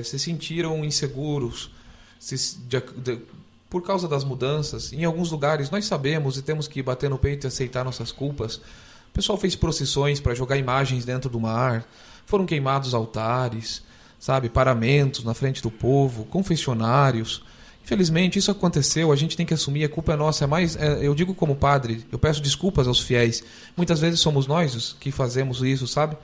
se sentiram inseguros por causa das mudanças. Em alguns lugares nós sabemos e temos que bater no peito e aceitar nossas culpas. O pessoal fez procissões para jogar imagens dentro do mar, foram queimados altares, sabe, paramentos na frente do povo, confessionários. Infelizmente, isso aconteceu, a gente tem que assumir, a culpa é nossa. Eu digo como padre, eu peço desculpas aos fiéis. Muitas vezes somos nós os que fazemos isso, sabe?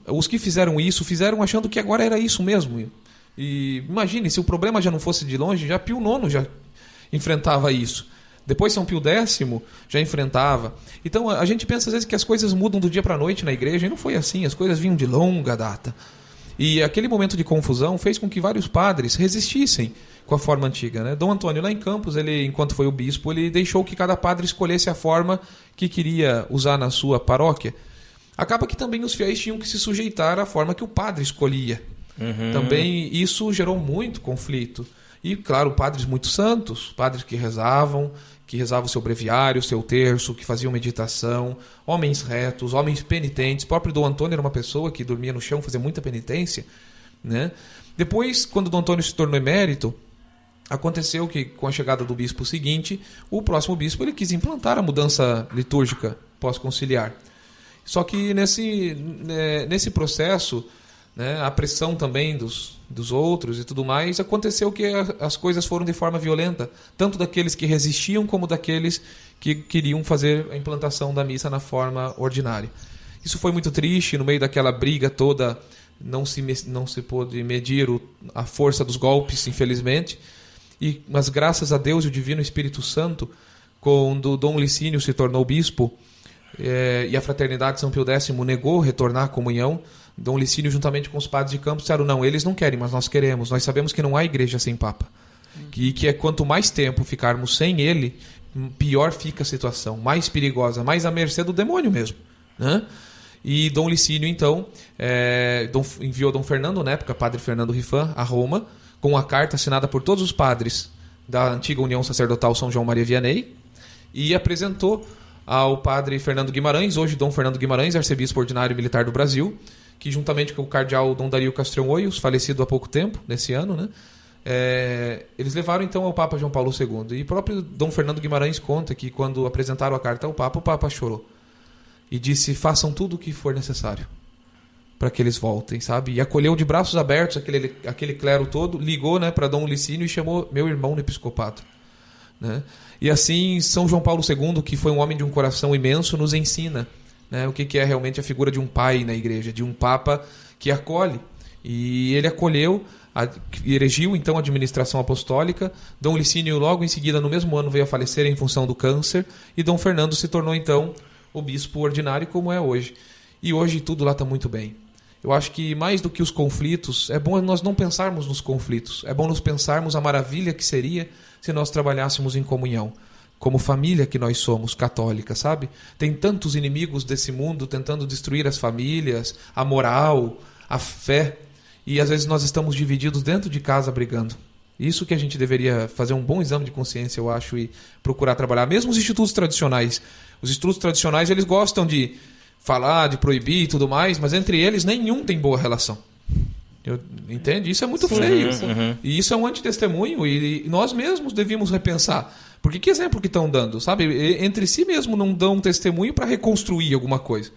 Os que fizeram isso, fizeram achando que agora era isso mesmo. E imagine, se o problema já não fosse de longe, já Pio IX já enfrentava isso. Depois São Pio X já enfrentava. Então a gente pensa às vezes que as coisas mudam do dia para a noite na igreja, e não foi assim, as coisas vinham de longa data. E aquele momento de confusão fez com que vários padres resistissem com a forma antiga, né? Dom Antônio, lá em Campos, ele, enquanto foi o bispo, ele deixou que cada padre escolhesse a forma que queria usar na sua paróquia. Acaba que também os fiéis tinham que se sujeitar à forma que o padre escolhia. Também isso gerou muito conflito. E, claro, padres muito santos, padres que rezavam o seu breviário, o seu terço, que faziam meditação, homens retos, homens penitentes. O próprio Dom Antônio era uma pessoa que dormia no chão, fazia muita penitência, né? Depois, quando Dom Antônio se tornou emérito, aconteceu que, com a chegada do bispo seguinte, o próximo bispo ele quis implantar a mudança litúrgica pós-conciliar. Só que nesse processo, né, a pressão também dos outros e tudo mais, aconteceu que as coisas foram de forma violenta, tanto daqueles que resistiam como daqueles que queriam fazer a implantação da missa na forma ordinária. Isso foi muito triste, no meio daquela briga toda não se pôde medir a força dos golpes, infelizmente, mas graças a Deus e o Divino Espírito Santo, quando Dom Licínio se tornou bispo, e a Fraternidade São Pio X negou retornar à comunhão, Dom Licínio, juntamente com os padres de Campos, disseram: não, eles não querem, mas nós queremos. Nós sabemos que não há igreja sem Papa. Que quanto mais tempo ficarmos sem ele, pior fica a situação, mais perigosa, mais à mercê do demônio mesmo, né? E Dom Licínio, então, enviou Dom Fernando, na época, Padre Fernando Rifan, a Roma, com uma carta assinada por todos os padres da antiga União Sacerdotal São João Maria Vianney, e apresentou ao Padre Fernando Guimarães, hoje Dom Fernando Guimarães, arcebispo ordinário militar do Brasil, que juntamente com o cardeal Dom Dario Castrão Hoyos, falecido há pouco tempo, nesse ano, né, eles levaram então ao Papa João Paulo II. E o próprio Dom Fernando Guimarães conta que quando apresentaram a carta ao Papa, o Papa chorou e disse: façam tudo o que for necessário para que eles voltem, sabe? E acolheu de braços abertos aquele clero todo, ligou, né, para Dom Licínio e chamou meu irmão no episcopado, né? E assim São João Paulo II, que foi um homem de um coração imenso, nos ensina, né, o que é realmente a figura de um pai na igreja, de um papa que acolhe. E ele acolheu, erigiu então a administração apostólica. Dom Licínio logo em seguida, no mesmo ano, veio a falecer em função do câncer, e Dom Fernando se tornou então o bispo ordinário como é hoje. E hoje tudo lá está muito bem. Eu acho que mais do que os conflitos, é bom nós não pensarmos nos conflitos, é bom nos pensarmos a maravilha que seria se nós trabalhássemos em comunhão, como família que nós somos, católica, sabe? Tem tantos inimigos desse mundo tentando destruir as famílias, a moral, a fé, e às vezes nós estamos divididos dentro de casa brigando. Isso que a gente deveria fazer um bom exame de consciência, eu acho, e procurar trabalhar. Mesmo os institutos tradicionais. Os institutos tradicionais, eles gostam de falar, de proibir e tudo mais, mas entre eles nenhum tem boa relação. Entende? Isso é muito feio. E isso é um antitestemunho, e nós mesmos devíamos repensar. Porque que exemplo que estão dando, sabe? Entre si mesmo não dão um testemunho para reconstruir alguma coisa.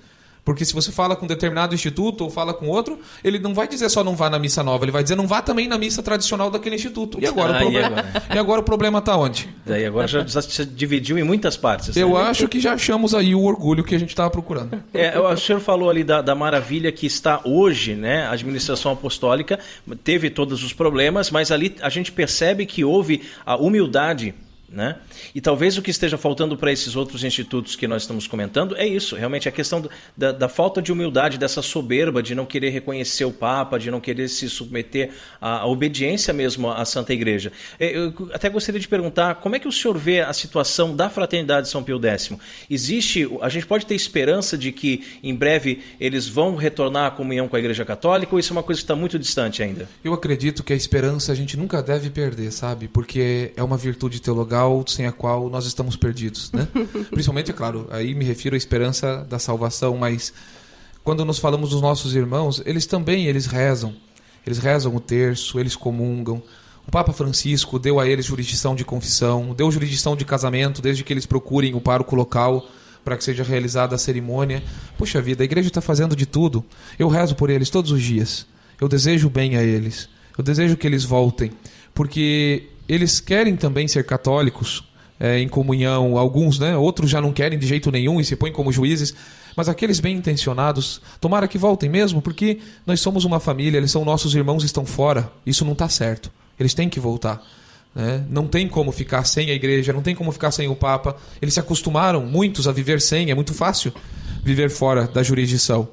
Porque se você fala com um determinado instituto ou fala com outro, ele não vai dizer só não vá na missa nova, ele vai dizer não vá também na missa tradicional daquele instituto. E agora o problema está onde? Daí agora já se dividiu em muitas partes. Eu acho que já achamos aí o orgulho que a gente estava procurando. O senhor falou ali da maravilha que está hoje, né? A administração apostólica teve todos os problemas, mas ali a gente percebe que houve a humildade, né? E talvez o que esteja faltando para esses outros institutos que nós estamos comentando é isso, realmente a questão da falta de humildade, dessa soberba de não querer reconhecer o Papa, de não querer se submeter à obediência mesmo à Santa Igreja. Eu até gostaria de perguntar, como é que o senhor vê a situação da Fraternidade São Pio X? A gente pode ter esperança de que em breve eles vão retornar à comunhão com a Igreja Católica, ou isso é uma coisa que está muito distante ainda? Eu acredito que a esperança a gente nunca deve perder, sabe? Porque é uma virtude teologal sem a qual nós estamos perdidos, né? Principalmente, é claro, aí me refiro à esperança da salvação, mas quando nós falamos dos nossos irmãos, eles rezam o terço, eles comungam. O Papa Francisco deu a eles jurisdição de confissão, deu jurisdição de casamento, desde que eles procurem o pároco local para que seja realizada a cerimônia. Puxa vida, a igreja está fazendo de tudo. Eu rezo por eles todos os dias. Eu desejo bem a eles. Eu desejo que eles voltem, porque eles querem também ser católicos, em comunhão, alguns, né? Outros já não querem de jeito nenhum e se põem como juízes, mas aqueles bem intencionados, tomara que voltem mesmo, porque nós somos uma família, eles são nossos irmãos e estão fora, isso não está certo, eles têm que voltar. né? Não tem como ficar sem a igreja, não tem como ficar sem o Papa. Eles se acostumaram, muitos, a viver sem. É muito fácil viver fora da jurisdição,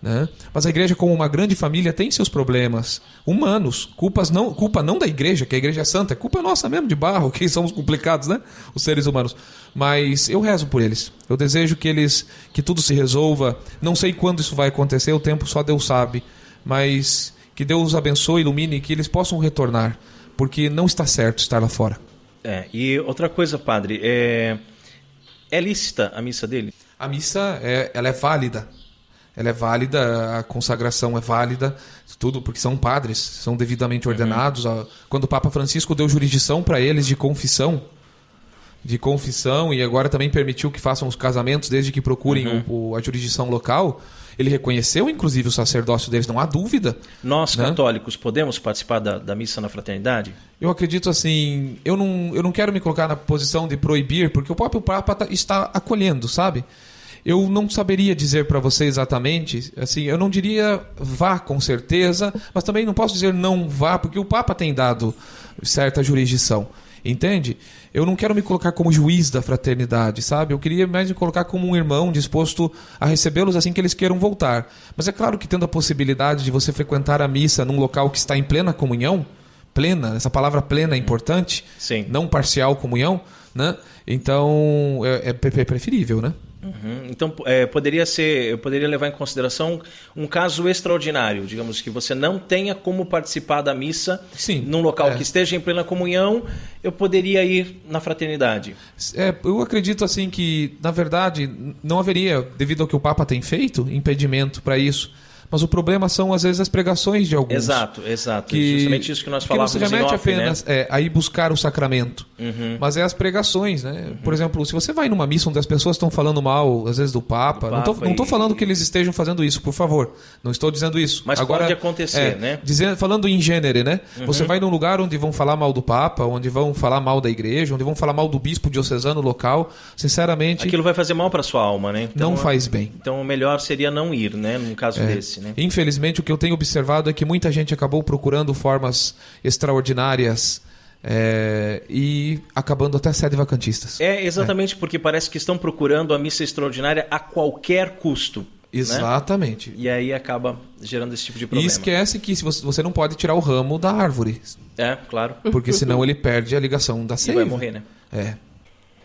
né? Mas a igreja, como uma grande família, tem seus problemas humanos. Culpa não da igreja, que a igreja é santa, é culpa nossa mesmo, de barro, que somos complicados, né? Os seres humanos. Mas eu rezo por eles. Eu desejo que tudo se resolva. Não sei quando isso vai acontecer, o tempo só Deus sabe. Mas que Deus os abençoe, ilumine e que eles possam retornar. Porque não está certo estar lá fora. E outra coisa, padre, é lícita a missa dele? A missa, ela é válida. Ela é válida, a consagração é válida, tudo porque são padres, são devidamente ordenados. Quando o Papa Francisco deu jurisdição para eles de confissão, e agora também permitiu que façam os casamentos desde que procurem a jurisdição local, ele reconheceu inclusive o sacerdócio deles, não há dúvida. Nós, né? católicos, podemos participar da missa na fraternidade? Eu acredito assim, eu não quero me colocar na posição de proibir, porque o próprio Papa está acolhendo, sabe? Eu não saberia dizer para você exatamente, assim, eu não diria vá com certeza, mas também não posso dizer não vá, porque o Papa tem dado certa jurisdição, entende? Eu não quero me colocar como juiz da fraternidade, sabe? Eu queria mais me colocar como um irmão disposto a recebê-los assim que eles queiram voltar. Mas é claro que tendo a possibilidade de você frequentar a missa num local que está em plena comunhão, plena, essa palavra plena é importante, Sim. Não parcial comunhão, né? Então é preferível, né? Então, eu poderia levar em consideração um caso extraordinário, digamos que você não tenha como participar da missa. Sim, num local que esteja em plena comunhão, eu poderia ir na fraternidade. Eu acredito assim que, na verdade, não haveria, devido ao que o Papa tem feito, impedimento para isso. Mas o problema são, às vezes, as pregações de alguns. Exato. Justamente isso que nós falávamos em off, não se remete apenas, né? A ir buscar o sacramento, mas é as pregações, né? Por exemplo, se você vai numa missa onde as pessoas estão falando mal, às vezes, do Papa, não estou falando que eles estejam fazendo isso, por favor. Não estou dizendo isso. Mas agora, pode acontecer, né? Falando em gênero, né? Você vai num lugar onde vão falar mal do Papa, onde vão falar mal da igreja, onde vão falar mal do bispo diocesano local, sinceramente... Aquilo vai fazer mal para sua alma, né? Então, não faz bem. Então, o melhor seria não ir, né? Num caso desse, né? Infelizmente, o que eu tenho observado é que muita gente acabou procurando formas extraordinárias e acabando até sede vacantistas. Exatamente, porque parece que estão procurando a missa extraordinária a qualquer custo. Exatamente. Né? E aí acaba gerando esse tipo de problema. E esquece que você não pode tirar o ramo da árvore. Claro. Porque senão ele perde a ligação da seiva. E vai morrer, né?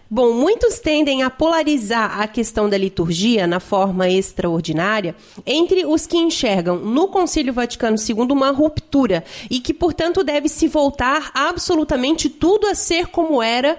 Bom, muitos tendem a polarizar a questão da liturgia na forma extraordinária entre os que enxergam no Concílio Vaticano II uma ruptura e que, portanto, deve se voltar absolutamente tudo a ser como era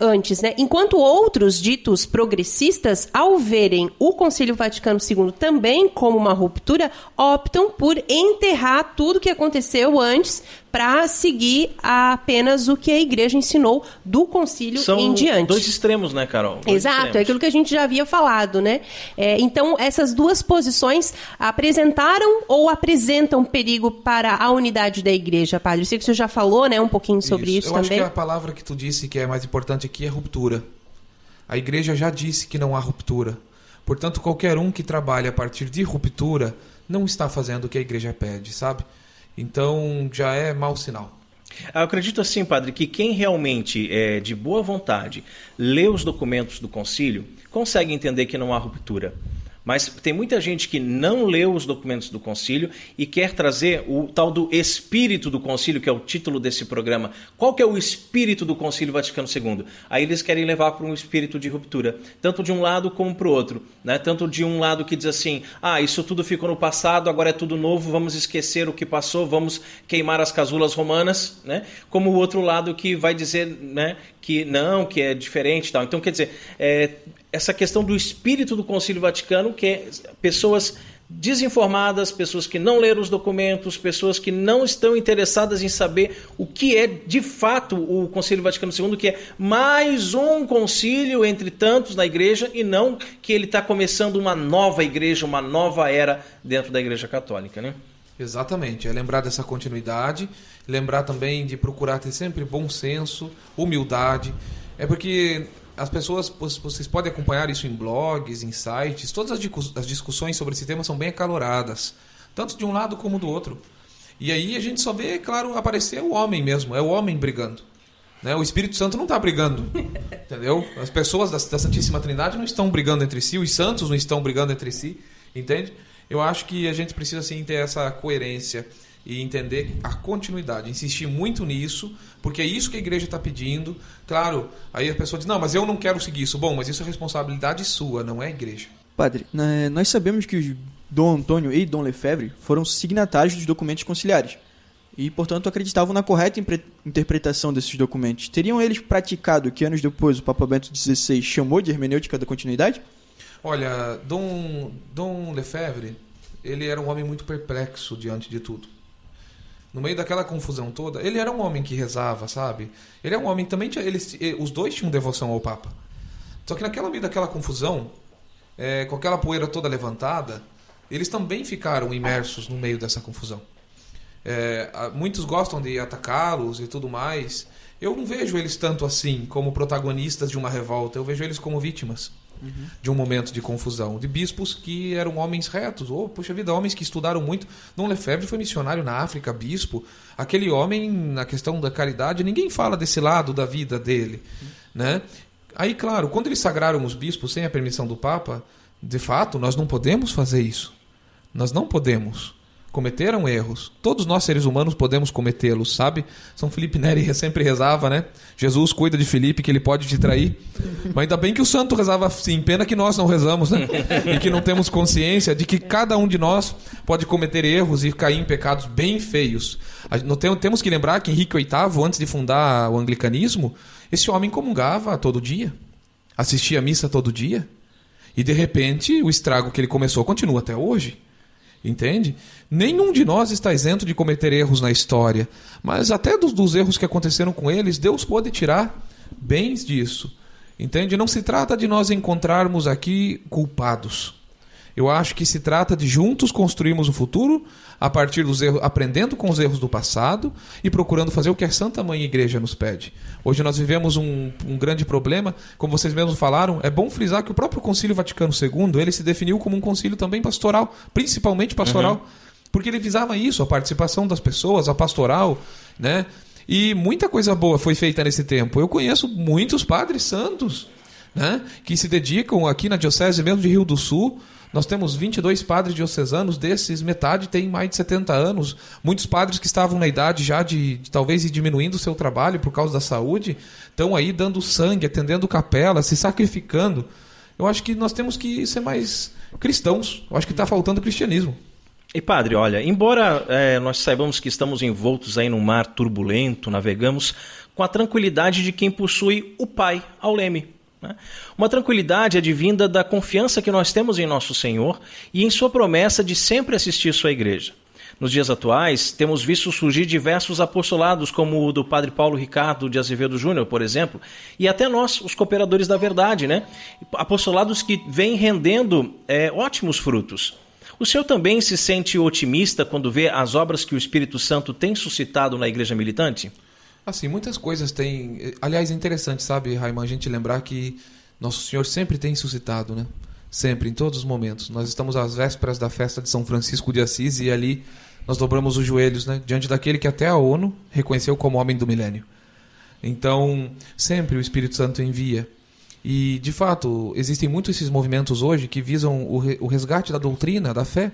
antes, né? Enquanto outros, ditos progressistas, ao verem o Concílio Vaticano II também como uma ruptura, optam por enterrar tudo que aconteceu antes para seguir apenas o que a igreja ensinou do concílio em diante. São dois extremos, né, Carol? Exato, é aquilo que a gente já havia falado, né? Então, essas duas posições apresentaram ou apresentam perigo para a unidade da igreja, padre? Eu sei que o senhor já falou, né, um pouquinho sobre isso também. Eu acho que a palavra que tu disse que é mais importante aqui é ruptura. A igreja já disse que não há ruptura. Portanto, qualquer um que trabalhe a partir de ruptura não está fazendo o que a igreja pede, sabe? Então, já é mau sinal. Eu acredito assim, padre, que quem realmente é de boa vontade lê os documentos do concílio consegue entender que não há ruptura. Mas tem muita gente que não leu os documentos do concílio e quer trazer o tal do espírito do concílio, que é o título desse programa. Qual que é o espírito do Concílio Vaticano II? Aí eles querem levar para um espírito de ruptura, tanto de um lado como para o outro, né? Tanto de um lado que diz assim, isso tudo ficou no passado, agora é tudo novo, vamos esquecer o que passou, vamos queimar as casulas romanas, né? Como o outro lado que vai dizer, né, que não, que é diferente e tal. Então, quer dizer, essa questão do espírito do Concílio Vaticano, que é pessoas desinformadas, pessoas que não leram os documentos, pessoas que não estão interessadas em saber o que é de fato o Concílio Vaticano II, que é mais um concílio entre tantos na igreja, e não que ele está começando uma nova igreja, uma nova era dentro da Igreja Católica, né? Exatamente, é lembrar dessa continuidade, lembrar também de procurar ter sempre bom senso, humildade, porque as pessoas, vocês podem acompanhar isso em blogs, em sites, todas as discussões sobre esse tema são bem acaloradas, tanto de um lado como do outro. E aí a gente só vê, claro, aparecer o homem mesmo, é o homem brigando. né? O Espírito Santo não está brigando, entendeu? As pessoas da Santíssima Trindade não estão brigando entre si, os santos não estão brigando entre si, entende? Eu acho que a gente precisa sim ter essa coerência e entender a continuidade, insistir muito nisso, porque é isso que a igreja está pedindo. Claro, aí a pessoa diz, não, mas eu não quero seguir isso. Bom, mas isso é responsabilidade sua, não é a igreja. Padre, nós sabemos que os Dom Antônio e Dom Lefebvre foram signatários dos documentos conciliares e, portanto, acreditavam na correta interpretação desses documentos. Teriam eles praticado o que anos depois o Papa Bento XVI chamou de hermenêutica da continuidade? Olha, Dom Lefebvre, ele era um homem muito perplexo diante de tudo. No meio daquela confusão toda, ele era um homem que rezava, sabe? Ele é um homem também, os dois tinham devoção ao Papa. Só que meio daquela confusão, com aquela poeira toda levantada, eles também ficaram imersos no meio dessa confusão. Muitos gostam de atacá-los e tudo mais. Eu não vejo eles tanto assim como protagonistas de uma revolta. Eu vejo eles como vítimas de um momento de confusão. De bispos que eram homens retos. Puxa vida, homens que estudaram muito. Dom Lefebvre foi missionário na África, bispo. Aquele homem, na questão da caridade, ninguém fala desse lado da vida dele, né? Aí, claro, quando eles sagraram os bispos sem a permissão do Papa, de fato, nós não podemos fazer isso. Nós não podemos. Cometeram erros. Todos nós, seres humanos, podemos cometê-los, sabe? São Felipe Neri sempre rezava, né? Jesus, cuida de Felipe, que ele pode te trair. Mas ainda bem que o santo rezava assim. Pena que nós não rezamos, né? E que não temos consciência de que cada um de nós pode cometer erros e cair em pecados bem feios. Temos que lembrar que Henrique VIII, antes de fundar o anglicanismo, esse homem comungava todo dia. Assistia a missa todo dia. E, de repente, o estrago que ele começou continua até hoje. Entende? Nenhum de nós está isento de cometer erros na história. Mas até dos erros que aconteceram com eles, Deus pode tirar bens disso. Entende? Não se trata de nós encontrarmos aqui culpados. Eu acho que se trata de juntos construirmos o futuro a partir dos erros, aprendendo com os erros do passado e procurando fazer o que a Santa Mãe Igreja nos pede. Hoje nós vivemos um grande problema, como vocês mesmos falaram. É bom frisar que o próprio Concílio Vaticano II, ele se definiu como um concílio também pastoral, principalmente pastoral, porque ele visava isso, a participação das pessoas, a pastoral, né? E muita coisa boa foi feita nesse tempo. Eu conheço muitos padres santos, né, que se dedicam aqui na diocese mesmo de Rio do Sul. Nós temos 22 padres diocesanos, desses metade tem mais de 70 anos. Muitos padres que estavam na idade já de talvez ir diminuindo o seu trabalho por causa da saúde, estão aí dando sangue, atendendo capela, se sacrificando. Eu acho que nós temos que ser mais cristãos. Eu acho que está faltando cristianismo. E padre, olha, embora nós saibamos que estamos envoltos aí num mar turbulento, navegamos com a tranquilidade de quem possui o Pai ao leme. Uma tranquilidade advinda da confiança que nós temos em nosso Senhor e em sua promessa de sempre assistir sua igreja. Nos dias atuais, temos visto surgir diversos apostolados, como o do padre Paulo Ricardo de Azevedo Júnior, por exemplo, e até nós, os cooperadores da verdade, né? Apostolados que vêm rendendo ótimos frutos. O senhor também se sente otimista quando vê as obras que o Espírito Santo tem suscitado na igreja militante? Assim, muitas coisas têm... Aliás, é interessante, sabe, Raiman, a gente lembrar que Nosso Senhor sempre tem suscitado, né? Sempre, em todos os momentos. Nós estamos às vésperas da festa de São Francisco de Assis e ali nós dobramos os joelhos, né, diante daquele que até a ONU reconheceu como homem do milênio. Então, sempre o Espírito Santo envia. E, de fato, existem muitos esses movimentos hoje que visam o resgate da doutrina, da fé.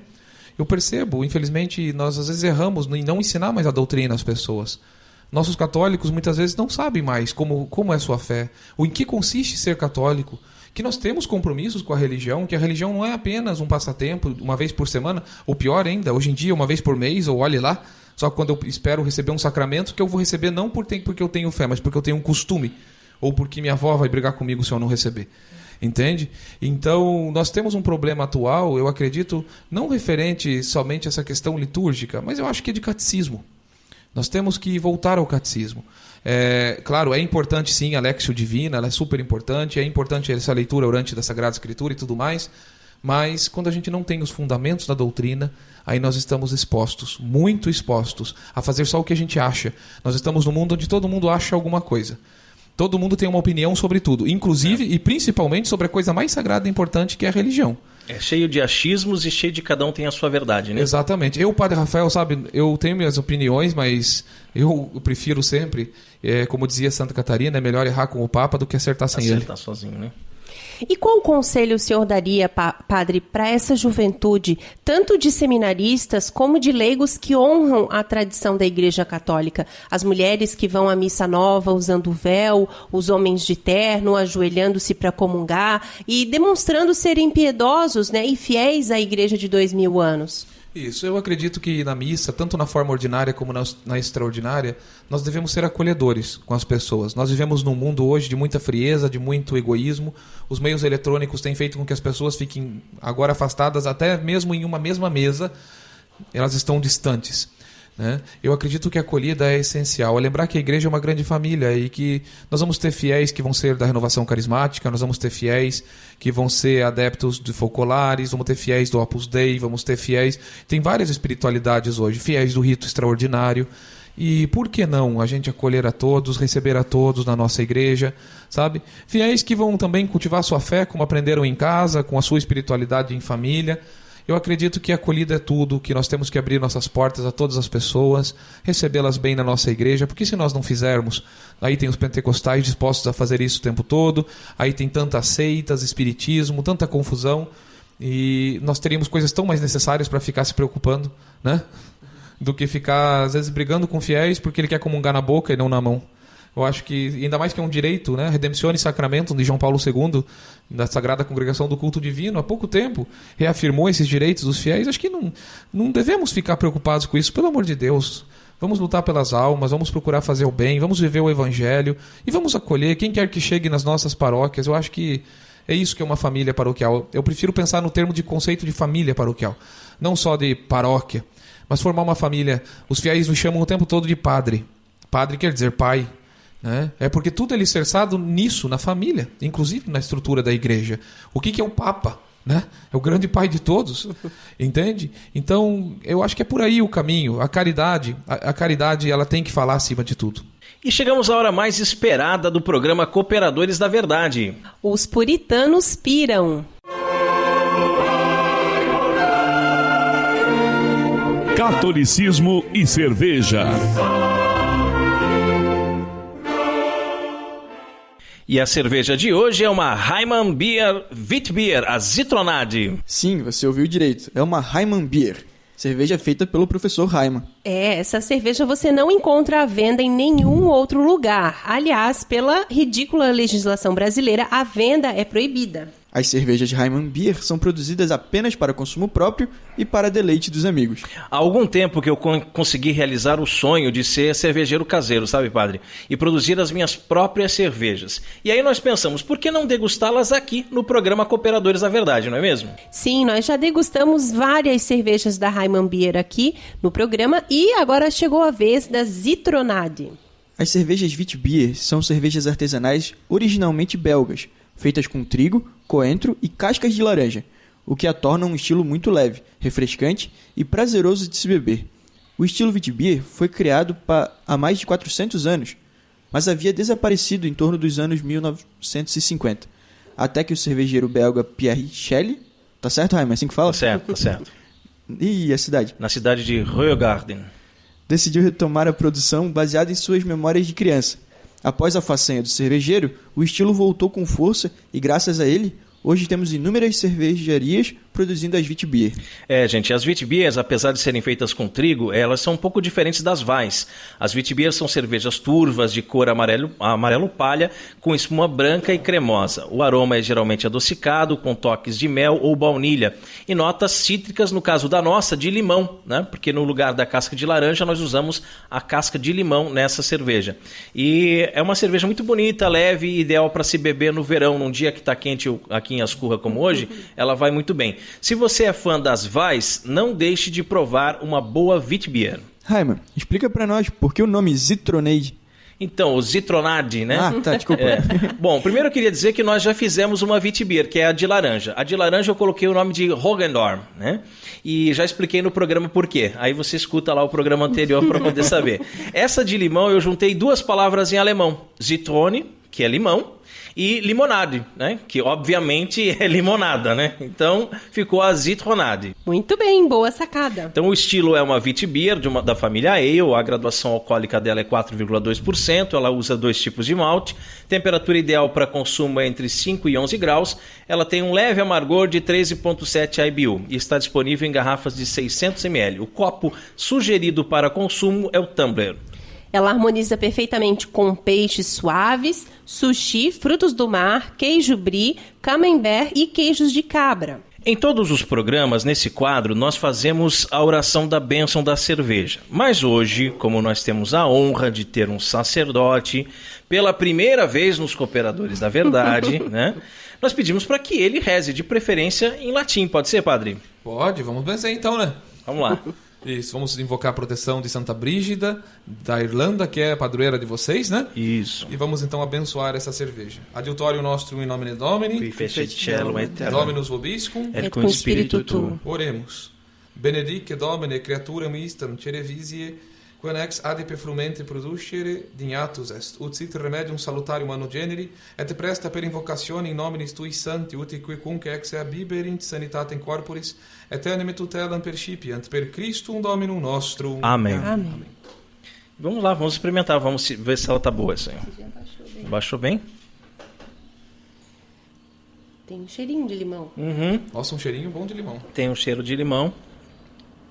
Eu percebo, infelizmente, nós às vezes erramos em não ensinar mais a doutrina às pessoas. Nossos católicos muitas vezes não sabem mais como é a sua fé, ou em que consiste ser católico, que nós temos compromissos com a religião, que a religião não é apenas um passatempo, uma vez por semana, ou pior ainda, hoje em dia, uma vez por mês, ou olhe lá, só quando eu espero receber um sacramento, que eu vou receber não porque eu tenho fé, mas porque eu tenho um costume, ou porque minha avó vai brigar comigo se eu não receber. Entende? Então, nós temos um problema atual, eu acredito, não referente somente a essa questão litúrgica, mas eu acho que é de catecismo. Nós temos que voltar ao catecismo. Claro, é importante sim a Lectio Divina, ela é super importante, é importante essa leitura orante da Sagrada Escritura e tudo mais, mas quando a gente não tem os fundamentos da doutrina, aí nós estamos expostos, muito expostos, a fazer só o que a gente acha. Nós estamos num mundo onde todo mundo acha alguma coisa. Todo mundo tem uma opinião sobre tudo, inclusive e principalmente sobre a coisa mais sagrada e importante que é a religião. É cheio de achismos e cheio de cada um tem a sua verdade, né? Exatamente. Eu, Padre Rafael, sabe, eu tenho minhas opiniões, mas eu prefiro sempre, como dizia Santa Catarina, é melhor errar com o Papa do que acertar sem ele. Acertar sozinho, né? E qual conselho o senhor daria, padre, para essa juventude, tanto de seminaristas como de leigos que honram a tradição da Igreja Católica? As mulheres que vão à missa nova usando véu, os homens de terno, ajoelhando-se para comungar e demonstrando serem piedosos, né, e fiéis à Igreja de 2000 anos. Isso, eu acredito que na missa, tanto na forma ordinária como na extraordinária, nós devemos ser acolhedores com as pessoas. Nós vivemos num mundo hoje de muita frieza, de muito egoísmo. Os meios eletrônicos têm feito com que as pessoas fiquem agora afastadas, até mesmo em uma mesma mesa, elas estão distantes, né? Eu acredito que a acolhida é essencial. É lembrar que a igreja é uma grande família e que nós vamos ter fiéis que vão ser da renovação carismática, nós vamos ter fiéis que vão ser adeptos de focolares, vamos ter fiéis do Opus Dei, vamos ter fiéis... Tem várias espiritualidades hoje, fiéis do rito extraordinário. E por que não a gente acolher a todos, receber a todos na nossa igreja, sabe? Fiéis que vão também cultivar sua fé, como aprenderam em casa, com a sua espiritualidade em família. Eu acredito que a acolhida é tudo, que nós temos que abrir nossas portas a todas as pessoas, recebê-las bem na nossa igreja, porque se nós não fizermos, aí tem os pentecostais dispostos a fazer isso o tempo todo, aí tem tantas seitas, espiritismo, tanta confusão, e nós teríamos coisas tão mais necessárias para ficar se preocupando, né? Do que ficar, às vezes, brigando com fiéis porque ele quer comungar na boca e não na mão. Eu acho que, ainda mais que é um direito, né? Redemptione Sacramento, de João Paulo II, da Sagrada Congregação do Culto Divino, há pouco tempo, reafirmou esses direitos dos fiéis. Acho que não devemos ficar preocupados com isso, pelo amor de Deus. Vamos lutar pelas almas, vamos procurar fazer o bem, vamos viver o Evangelho e vamos acolher quem quer que chegue nas nossas paróquias. Eu acho que é isso que é uma família paroquial. Eu prefiro pensar no termo de conceito de família paroquial, não só de paróquia, mas formar uma família. Os fiéis nos chamam o tempo todo de padre. Padre quer dizer pai, né? É porque tudo é alicerçado nisso, na família, inclusive na estrutura da igreja. O que é o Papa? Né? É o grande pai de todos, entende? Então, eu acho que é por aí o caminho. A caridade, ela tem que falar acima de tudo. E chegamos à hora mais esperada do programa Cooperadores da Verdade. Os puritanos piram. Catolicismo e cerveja. E a cerveja de hoje é uma Heimann Beer Witbier, a Zitronade. Sim, você ouviu direito. É uma Heimann Beer, cerveja feita pelo professor Heimann. Essa cerveja você não encontra à venda em nenhum outro lugar. Aliás, pela ridícula legislação brasileira, a venda é proibida. As cervejas de Heimann Beer são produzidas apenas para consumo próprio e para deleite dos amigos. Há algum tempo que eu consegui realizar o sonho de ser cervejeiro caseiro, sabe, padre? E produzir as minhas próprias cervejas. E aí nós pensamos, por que não degustá-las aqui no programa Cooperadores da Verdade, não é mesmo? Sim, nós já degustamos várias cervejas da Heimann Beer aqui no programa e agora chegou a vez da Zitronade. As cervejas Witbier são cervejas artesanais originalmente belgas, feitas com trigo, coentro e cascas de laranja, o que a torna um estilo muito leve, refrescante e prazeroso de se beber. O estilo Witbier foi criado há mais de 400 anos, mas havia desaparecido em torno dos anos 1950, até que o cervejeiro belga Pierre Schelle, tá certo, Raima? É assim que fala? Tá certo. E a cidade? Na cidade de Reugarten. Decidiu retomar a produção baseada em suas memórias de criança. Após a façanha do cervejeiro, o estilo voltou com força e, graças a ele, hoje temos inúmeras cervejarias produzindo as Witbier. Gente, as Witbiers, apesar de serem feitas com trigo, elas são um pouco diferentes das Weiss. As Witbier são cervejas turvas de cor amarelo palha, com espuma branca e cremosa. O aroma é geralmente adocicado, com toques de mel ou baunilha. E notas cítricas, no caso da nossa, de limão, né? Porque no lugar da casca de laranja, nós usamos a casca de limão nessa cerveja. E é uma cerveja muito bonita, leve e ideal para se beber no verão, num dia que está quente aqui em Ascurra como hoje, ela vai muito bem. Se você é fã das Weiss, não deixe de provar uma boa Witbier. Heimann, explica pra nós por que o nome Zitronade. Então, o Zitronade, né? Ah, tá, desculpa. Bom, primeiro eu queria dizer que nós já fizemos uma Witbier, que é a de laranja. A de laranja eu coloquei o nome de Hogendorn, né? E já expliquei no programa por quê. Aí você escuta lá o programa anterior para poder saber. Essa de limão eu juntei duas palavras em alemão. Zitrone, que é limão, e limonade, né? Que obviamente é limonada, né? Então ficou a Zitronade. Muito bem, boa sacada. Então o estilo é uma Witbier da família Ale, a graduação alcoólica dela é 4,2%, ela usa 2 tipos de malte, temperatura ideal para consumo é entre 5 e 11 graus, ela tem um leve amargor de 13,7 IBU e está disponível em garrafas de 600 ml. O copo sugerido para consumo é o tumbler. Ela harmoniza perfeitamente com peixes suaves, sushi, frutos do mar, queijo brie, camembert e queijos de cabra. Em todos os programas, nesse quadro, nós fazemos a oração da bênção da cerveja. Mas hoje, como nós temos a honra de ter um sacerdote, pela primeira vez nos Cooperadores da Verdade, né, nós pedimos para que ele reze, de preferência em latim. Pode ser, padre? Pode, vamos benzer então, né? Vamos lá. Isso, vamos invocar a proteção de Santa Brígida, da Irlanda, que é a padroeira de vocês, né? Isso. E vamos então abençoar essa cerveja. Adiutorium nostrum in nomine Domini, Qui fecit caelum et terram, Dominus vobiscum, et cum spiritu tuo. Oremos. Benedice Domine creaturam istam cerevisie, quam ex adipe frumente producere dignatus est, ut sit remedium salutarium anno generi, et presta per invocazione in nominis tui santi, ut quicunque ex abiberint sanitatem corporis, et enim tutelam percipiant, per Christum Dominum nostrum. Amém. Amém. Vamos lá, vamos experimentar, vamos ver se ela tá boa, Senhor. Baixou bem? Tem um cheirinho de limão. Nossa, um cheirinho bom de limão. Tem um cheiro de limão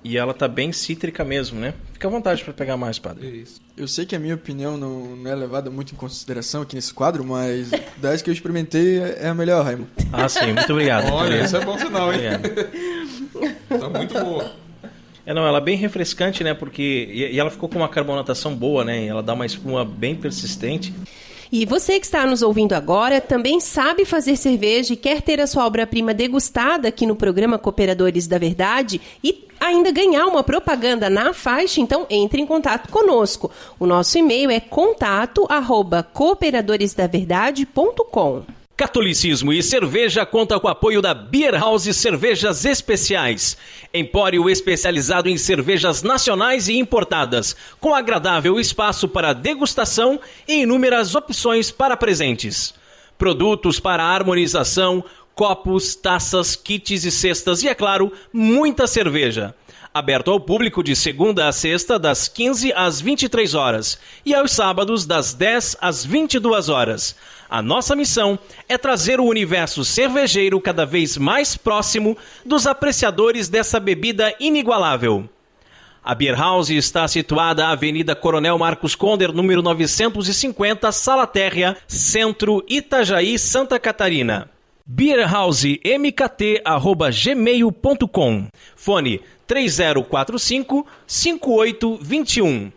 e ela tá bem cítrica mesmo, né? Fica à vontade para pegar mais, padre. Isso. Eu sei que a minha opinião não é levada muito em consideração aqui nesse quadro, mas das que eu experimentei é a melhor, Raimundo. Ah, sim, muito obrigado. Olha, isso é bom sinal, hein? Obrigado. Tá muito boa. Não, ela é bem refrescante, né? Porque e ela ficou com uma carbonatação boa, né? Ela dá uma espuma bem persistente. E você que está nos ouvindo agora também sabe fazer cerveja e quer ter a sua obra-prima degustada aqui no programa Cooperadores da Verdade e ainda ganhar uma propaganda na faixa, então entre em contato conosco. O nosso e-mail é contato@cooperadoresdaverdade.com. Catolicismo e cerveja conta com o apoio da Beer House Cervejas Especiais. Empório especializado em cervejas nacionais e importadas, com agradável espaço para degustação e inúmeras opções para presentes. Produtos para harmonização, copos, taças, kits e cestas e, é claro, muita cerveja. Aberto ao público de segunda a sexta, das 15 às 23 horas e aos sábados, das 10 às 22 horas. A nossa missão é trazer o universo cervejeiro cada vez mais próximo dos apreciadores dessa bebida inigualável. A Beer House está situada na Avenida Coronel Marcos Conder, número 950, Sala Térrea, Centro, Itajaí, Santa Catarina. beerhousemkt@gmail.com. Fone 3045-5821.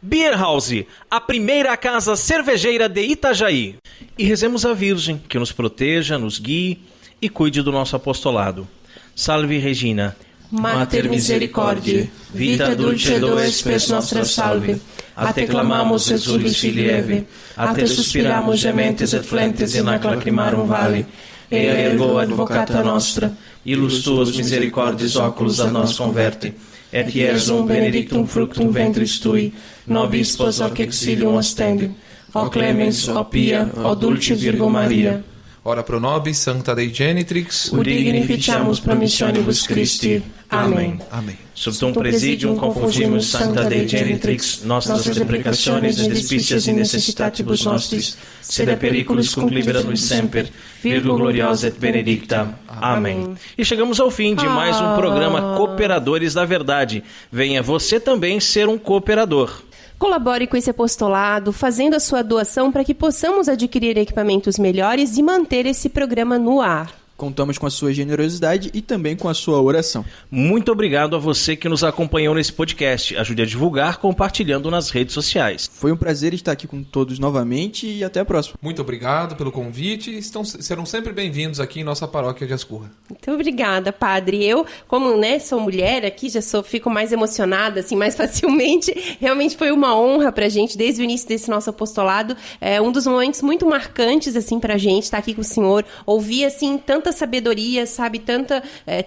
Beer House, a primeira casa cervejeira de Itajaí. E rezemos a Virgem, que nos proteja, nos guie e cuide do nosso apostolado. Salve Regina. Mater misericordiae, vita dulcedo spes nostra salve. A te clamamos, exulis filii Eve, a te suspiramus gementes et flentes in ac lacrimarum vale. Ea ergo advocata nostra, ilus tuos misericordias oculos a nós converte. et Iesum benedictum fructum ventris tui, nobis pos hoc exilium ostendium. O clemens, o pia, o dulce Virgo Maria. Ora pro nobis, Sancta Dei Genitrix, Ut dignificiamus promissionibus Christi. Amém. Amém. Subtum presidium confundimus Sancta Dei Genitrix, nostras deprecationes et despicias in necessitatibus nostris, sed a periculus cum libera nos semper, Virgo gloriosa et benedicta. Amém. E chegamos ao fim de mais um programa Cooperadores da Verdade. Venha você também ser um cooperador. Colabore com esse apostolado, fazendo a sua doação para que possamos adquirir equipamentos melhores e manter esse programa no ar. Contamos com a sua generosidade e também com a sua oração. Muito obrigado a você que nos acompanhou nesse podcast. Ajude a divulgar compartilhando nas redes sociais. Foi um prazer estar aqui com todos novamente e até a próxima. Muito obrigado pelo convite. Serão sempre bem-vindos aqui em nossa paróquia de Ascurra. Muito obrigada, padre. Eu, como sou mulher aqui, fico mais emocionada, assim, mais facilmente. Realmente foi uma honra pra gente, desde o início desse nosso apostolado. É um dos momentos muito marcantes, assim, pra gente, estar aqui com o senhor. Ouvir, assim, tanta sabedoria, sabe?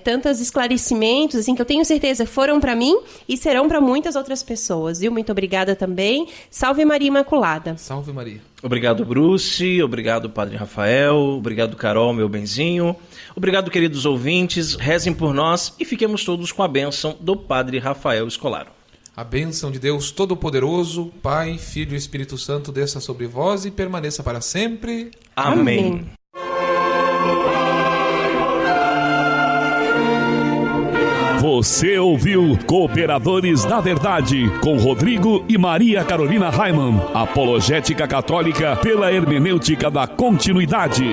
Tantos esclarecimentos, assim, que eu tenho certeza foram pra mim e serão pra muitas outras pessoas, viu? Muito obrigada também. Salve Maria Imaculada. Salve Maria. Obrigado, Bruce. Obrigado, Padre Rafael. Obrigado, Carol, meu benzinho. Obrigado, queridos ouvintes. Rezem por nós e fiquemos todos com a bênção do Padre Rafael Escolaro. A bênção de Deus Todo-Poderoso, Pai, Filho e Espírito Santo, desça sobre vós e permaneça para sempre. Amém. Você ouviu Cooperadores da Verdade, com Rodrigo e Maria Carolina Raimann. Apologética católica pela hermenêutica da continuidade.